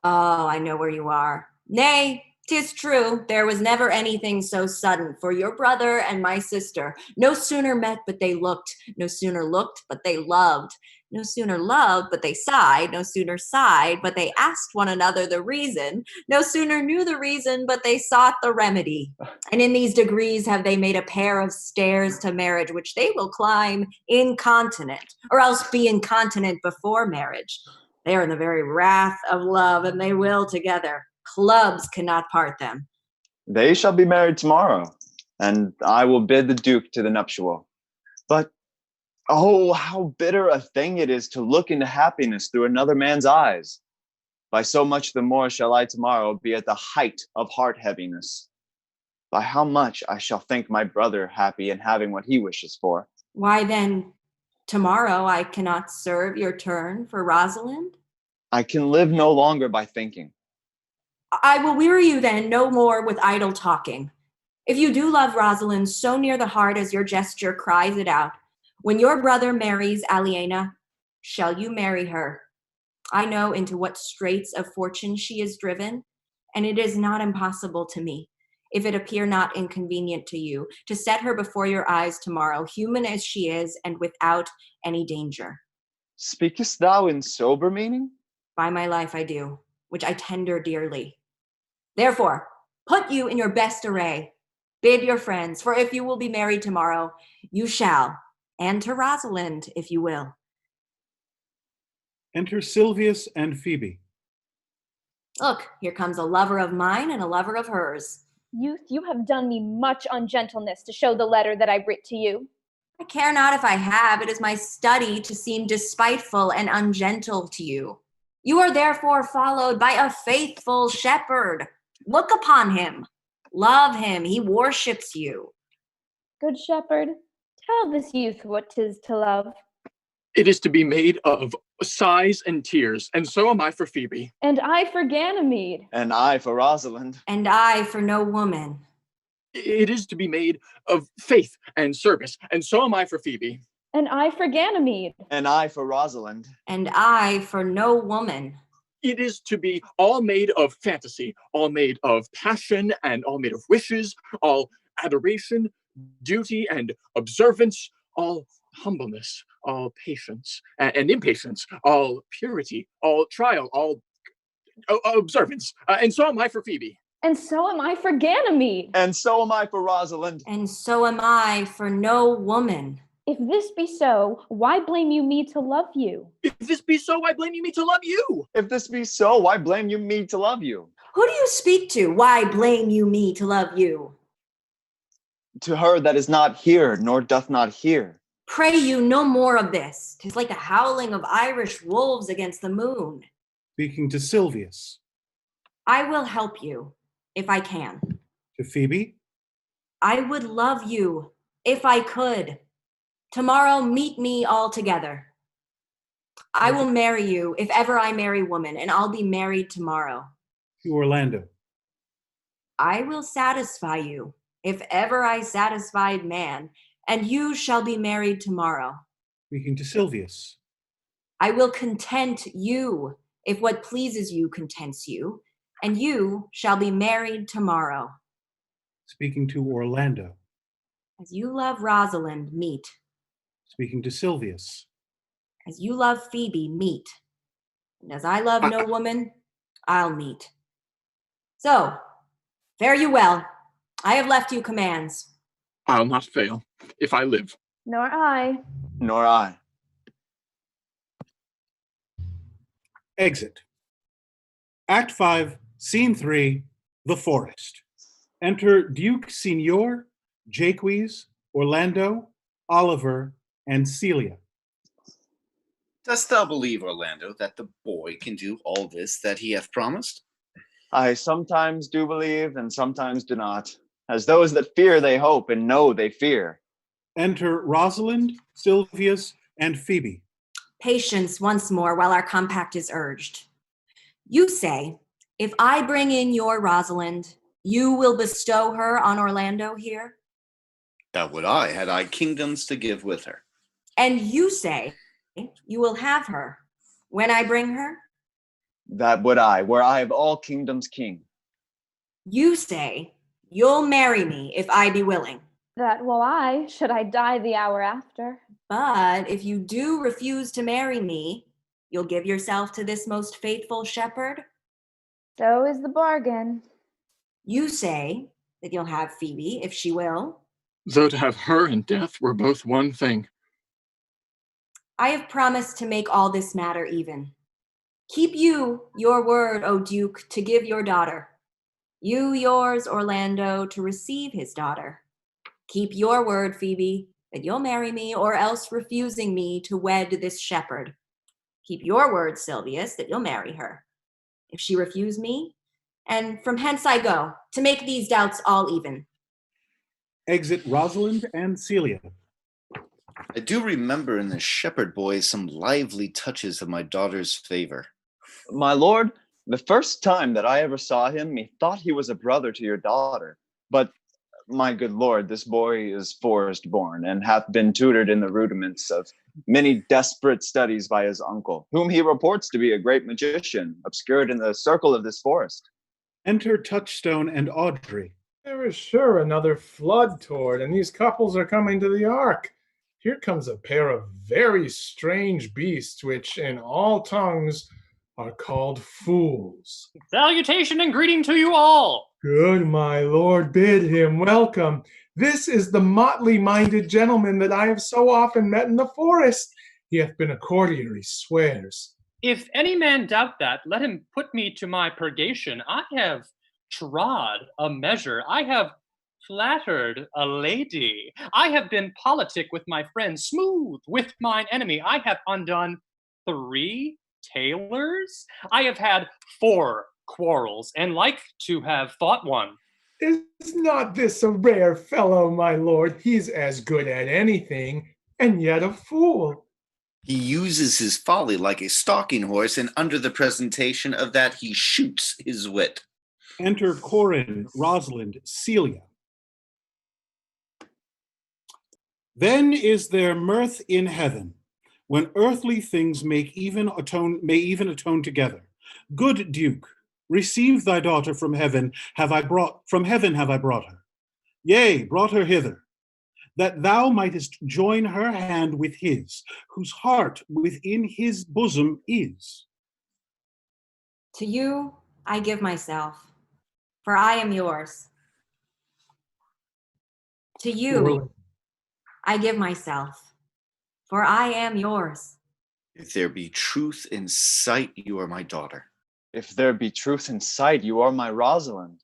Oh, I know where you are. Nay, 'tis true, there was never anything so sudden, for your brother and my sister no sooner met but they looked, no sooner looked but they loved, no sooner loved but they sighed, no sooner sighed but they asked one another the reason, no sooner knew the reason but they sought the remedy. And in these degrees have they made a pair of stairs to marriage, which they will climb incontinent, or else be incontinent before marriage. They are in the very wrath of love, and they will together. Clubs cannot part them.
They shall be married tomorrow, and I will bid the Duke to the nuptial. But, oh, how bitter a thing it is to look into happiness through another man's eyes. By so much the more shall I tomorrow be at the height of heart heaviness. By how much I shall think my brother happy in having what he wishes for.
Why then, tomorrow I cannot serve your turn for Rosalind?
I can live no longer by thinking.
I will weary you then no more with idle talking. If you do love Rosalind so near the heart as your gesture cries it out, when your brother marries Aliena, shall you marry her? I know into what straits of fortune she is driven, and it is not impossible to me, if it appear not inconvenient to you, to set her before your eyes tomorrow, human as she is, and without any danger.
Speakest thou in sober meaning?
By my life I do, which I tender dearly. Therefore, put you in your best array. Bid your friends, for if you will be married tomorrow, you shall, and to Rosalind, if you will.
Enter Silvius and Phoebe.
Look, here comes a lover of mine and a lover of hers.
Youth, you have done me much ungentleness to show the letter that I writ to you.
I care not if I have. It is my study to seem despiteful and ungentle to you. You are therefore followed by a faithful shepherd. Look upon him. Love him. He worships you.
Good shepherd, tell this youth what 'tis to love.
It is to be made of sighs and tears, and so am I for Phoebe.
And I for Ganymede.
And I for Rosalind.
And I for no woman.
It is to be made of faith and service, and so am I for Phoebe.
And I for Ganymede.
And I for Rosalind.
And I for no woman.
It is to be all made of fantasy, all made of passion, and all made of wishes, all adoration, duty, and observance, all humbleness, all patience and impatience, all purity, all trial, all observance. And so am I for Phoebe.
And so am I for Ganymede.
And so am I for Rosalind.
And so am I for no woman.
If this be so, why blame you me to love you?
If this be so, why blame you me to love you?
If this be so, why blame you me to love you?
Who do you speak to? Why blame you me to love you?
To her that is not here, nor doth not hear.
Pray you no more of this. 'Tis like the howling of Irish wolves against the moon.
Speaking to Silvius.
I will help you, if I can.
To Phoebe.
I would love you, if I could. Tomorrow meet me all together. I will marry you, if ever I marry woman, and I'll be married tomorrow.
To Orlando.
I will satisfy you, if ever I satisfied man, and you shall be married tomorrow.
Speaking to Silvius.
I will content you, if what pleases you contents you, and you shall be married tomorrow.
Speaking to Orlando.
As you love Rosalind, meet.
Speaking to Silvius.
As you love Phoebe, meet. And as I love no woman, I'll meet. So, fare you well. I have left you commands.
I'll not fail, if I live.
Nor I.
Nor I.
Exit. Act 5, Scene 3, The Forest. Enter Duke Signor, Jaques, Orlando, Oliver, and Celia.
Dost thou believe, Orlando, that the boy can do all this that he hath promised?
I sometimes do believe, and sometimes do not. As those that fear they hope, and know they fear.
Enter Rosalind, Silvius, and Phoebe.
Patience once more while our compact is urged. You say, if I bring in your Rosalind, you will bestow her on Orlando here?
That would I, had I kingdoms to give with her.
And you say, you will have her when I bring her?
That would I, were I of all kingdoms king.
You say, you'll marry me if I be willing.
That will I, should I die the hour after.
But if you do refuse to marry me, you'll give yourself to this most faithful shepherd?
So is the bargain.
You say that you'll have Phoebe if she will.
Though to have her and death were both one thing.
I have promised to make all this matter even. Keep you your word, O Duke, to give your daughter. You yours, Orlando, to receive his daughter. Keep your word, Phoebe, that you'll marry me, or else refusing me to wed this shepherd. Keep your word, Silvius, that you'll marry her. If she refuse me, and from hence I go, to make these doubts all even.
Exit Rosalind and Celia.
I do remember in the shepherd boy some lively touches of my daughter's favor.
My lord, the first time that I ever saw him, methought he was a brother to your daughter. But, my good lord, this boy is forest born, and hath been tutored in the rudiments of many desperate studies by his uncle, whom he reports to be a great magician, obscured in the circle of this forest.
Enter Touchstone and Audrey.
There is sure another flood toward, and these couples are coming to the ark. Here comes a pair of very strange beasts, which in all tongues are called fools.
Salutation and greeting to you all.
Good, my lord, bid him welcome. This is the motley-minded gentleman that I have so often met in the forest. He hath been a courtier, he swears.
If any man doubt that, let him put me to my purgation. I have trod a measure. I have flattered a lady. I have been politic with my friend, smooth with mine enemy. I have undone 3 tailors. I have had 4 quarrels, and like to have fought one.
Is not this a rare fellow, my lord? He's as good at anything, and yet a fool.
He uses his folly like a stalking horse, and under the presentation of that he shoots his wit.
Enter Corin, Rosalind, Celia. Then is there mirth in heaven, when earthly things may even atone together. Good Duke, receive thy daughter from heaven. Have I brought her. Yea, brought her hither, that thou mightest join her hand with his, whose heart within his bosom is.
To you I give myself, for I am yours. To you I give myself, for I am yours.
If there be truth in sight, you are my daughter.
If there be truth in sight, you are my Rosalind.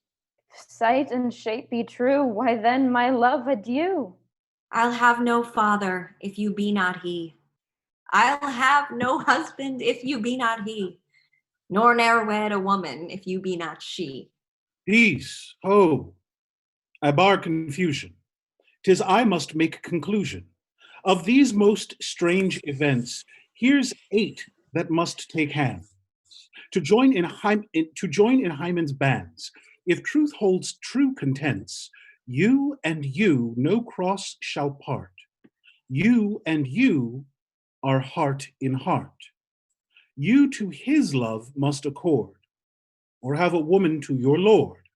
If sight and shape be true, why then, my love, adieu.
I'll have no father if you be not he. I'll have no husband if you be not he, nor ne'er wed a woman if you be not she.
Peace, ho, I bar confusion. 'Tis I must make conclusion. Of these most strange events, here's 8 that must take hands to join in Hymen's bands. If truth holds true contents, you and you no cross shall part. You and you are heart in heart. You to his love must accord, or have a woman to your lord.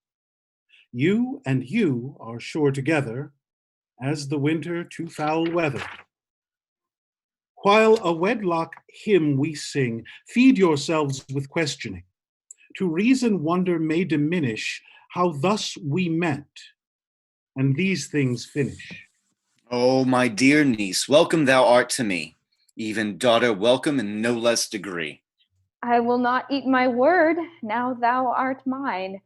You and you are sure together, as the winter to foul weather. While a wedlock hymn we sing, feed yourselves with questioning. To reason wonder may diminish how thus we met, and these things finish.
Oh, my dear niece, welcome thou art to me. Even daughter, welcome in no less degree.
I will not eat my word, now thou art mine.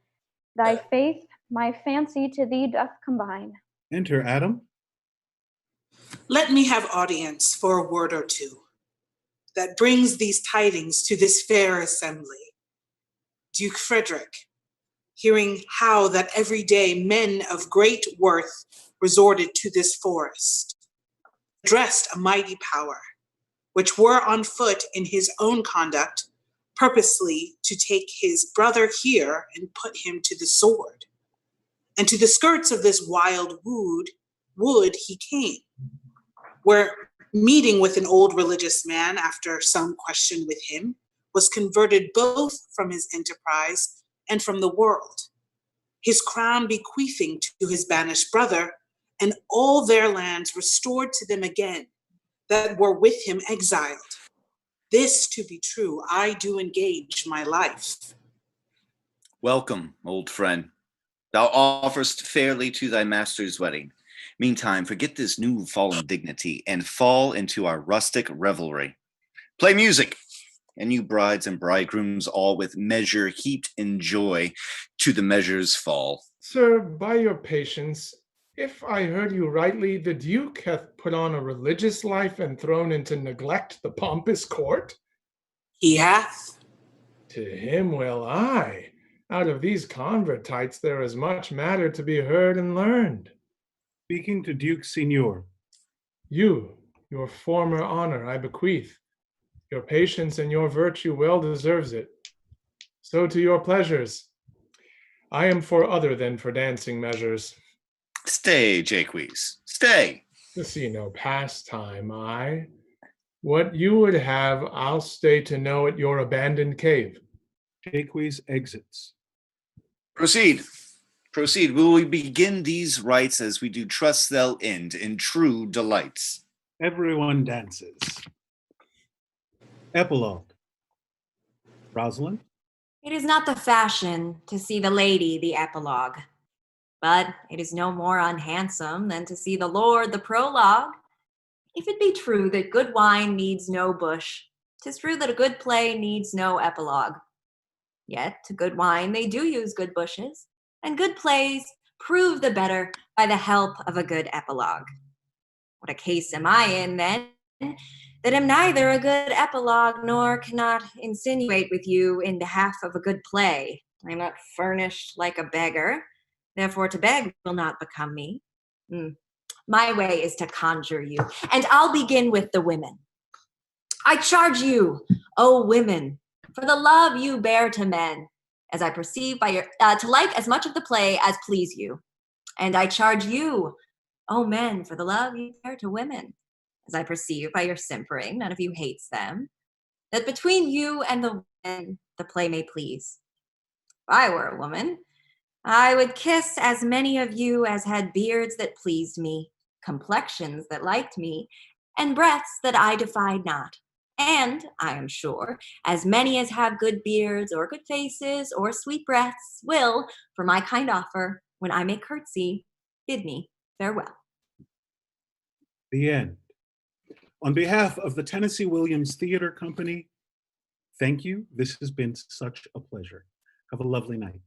Thy faith my fancy to thee doth combine.
Enter Adam.
Let me have audience for a word or two that brings these tidings to this fair assembly. Duke Frederick, hearing how that every day men of great worth resorted to this forest, addressed a mighty power, which were on foot in his own conduct, purposely to take his brother here and put him to the sword. And to the skirts of this wild wood he came, where meeting with an old religious man after some question with him, was converted both from his enterprise and from the world, his crown bequeathing to his banished brother, and all their lands restored to them again that were with him exiled. This to be true, I do engage my life.
Welcome, old friend. Thou offerst fairly to thy master's wedding. Meantime, forget this new fallen dignity and fall into our rustic revelry. Play music, and you brides and bridegrooms all with measure heaped in joy to the measure's fall.
Sir, by your patience, if I heard you rightly, the Duke hath put on a religious life and thrown into neglect the pompous court?
He hath.
To him will I. Out of these convertites there is much matter to be heard and learned.
Speaking to Duke Senior.
You, your former honor I bequeath. Your patience and your virtue well deserves it. So to your pleasures. I am for other than for dancing measures.
Stay, Jaques, stay.
To see no pastime, I. What you would have, I'll stay to know at your abandoned cave.
Jaques exits.
Proceed. Proceed. Will we begin these rites as we do trust they'll end in true delights?
Everyone dances. Epilogue. Rosalind?
It is not the fashion to see the lady the epilogue, but it is no more unhandsome than to see the lord the prologue. If it be true that good wine needs no bush, 'tis true that a good play needs no epilogue. Yet to good wine they do use good bushes, and good plays prove the better by the help of a good epilogue. What a case am I in, then, that am neither a good epilogue nor cannot insinuate with you in behalf of a good play. I am not furnished like a beggar, therefore to beg will not become me. My way is to conjure you, and I'll begin with the women. I charge you, O women, for the love you bear to men, as I perceive by your, to like as much of the play as please you. And I charge you, O men, for the love you bear to women, as I perceive by your simpering, none of you hates them, that between you and the women the play may please. If I were a woman, I would kiss as many of you as had beards that pleased me, complexions that liked me, and breaths that I defied not. And, I am sure, as many as have good beards or good faces or sweet breaths will, for my kind offer, when I make curtsy, bid me farewell.
The end. On behalf of the Tennessee Williams Theater Company, Thank you. This has been such a pleasure. Have a lovely night.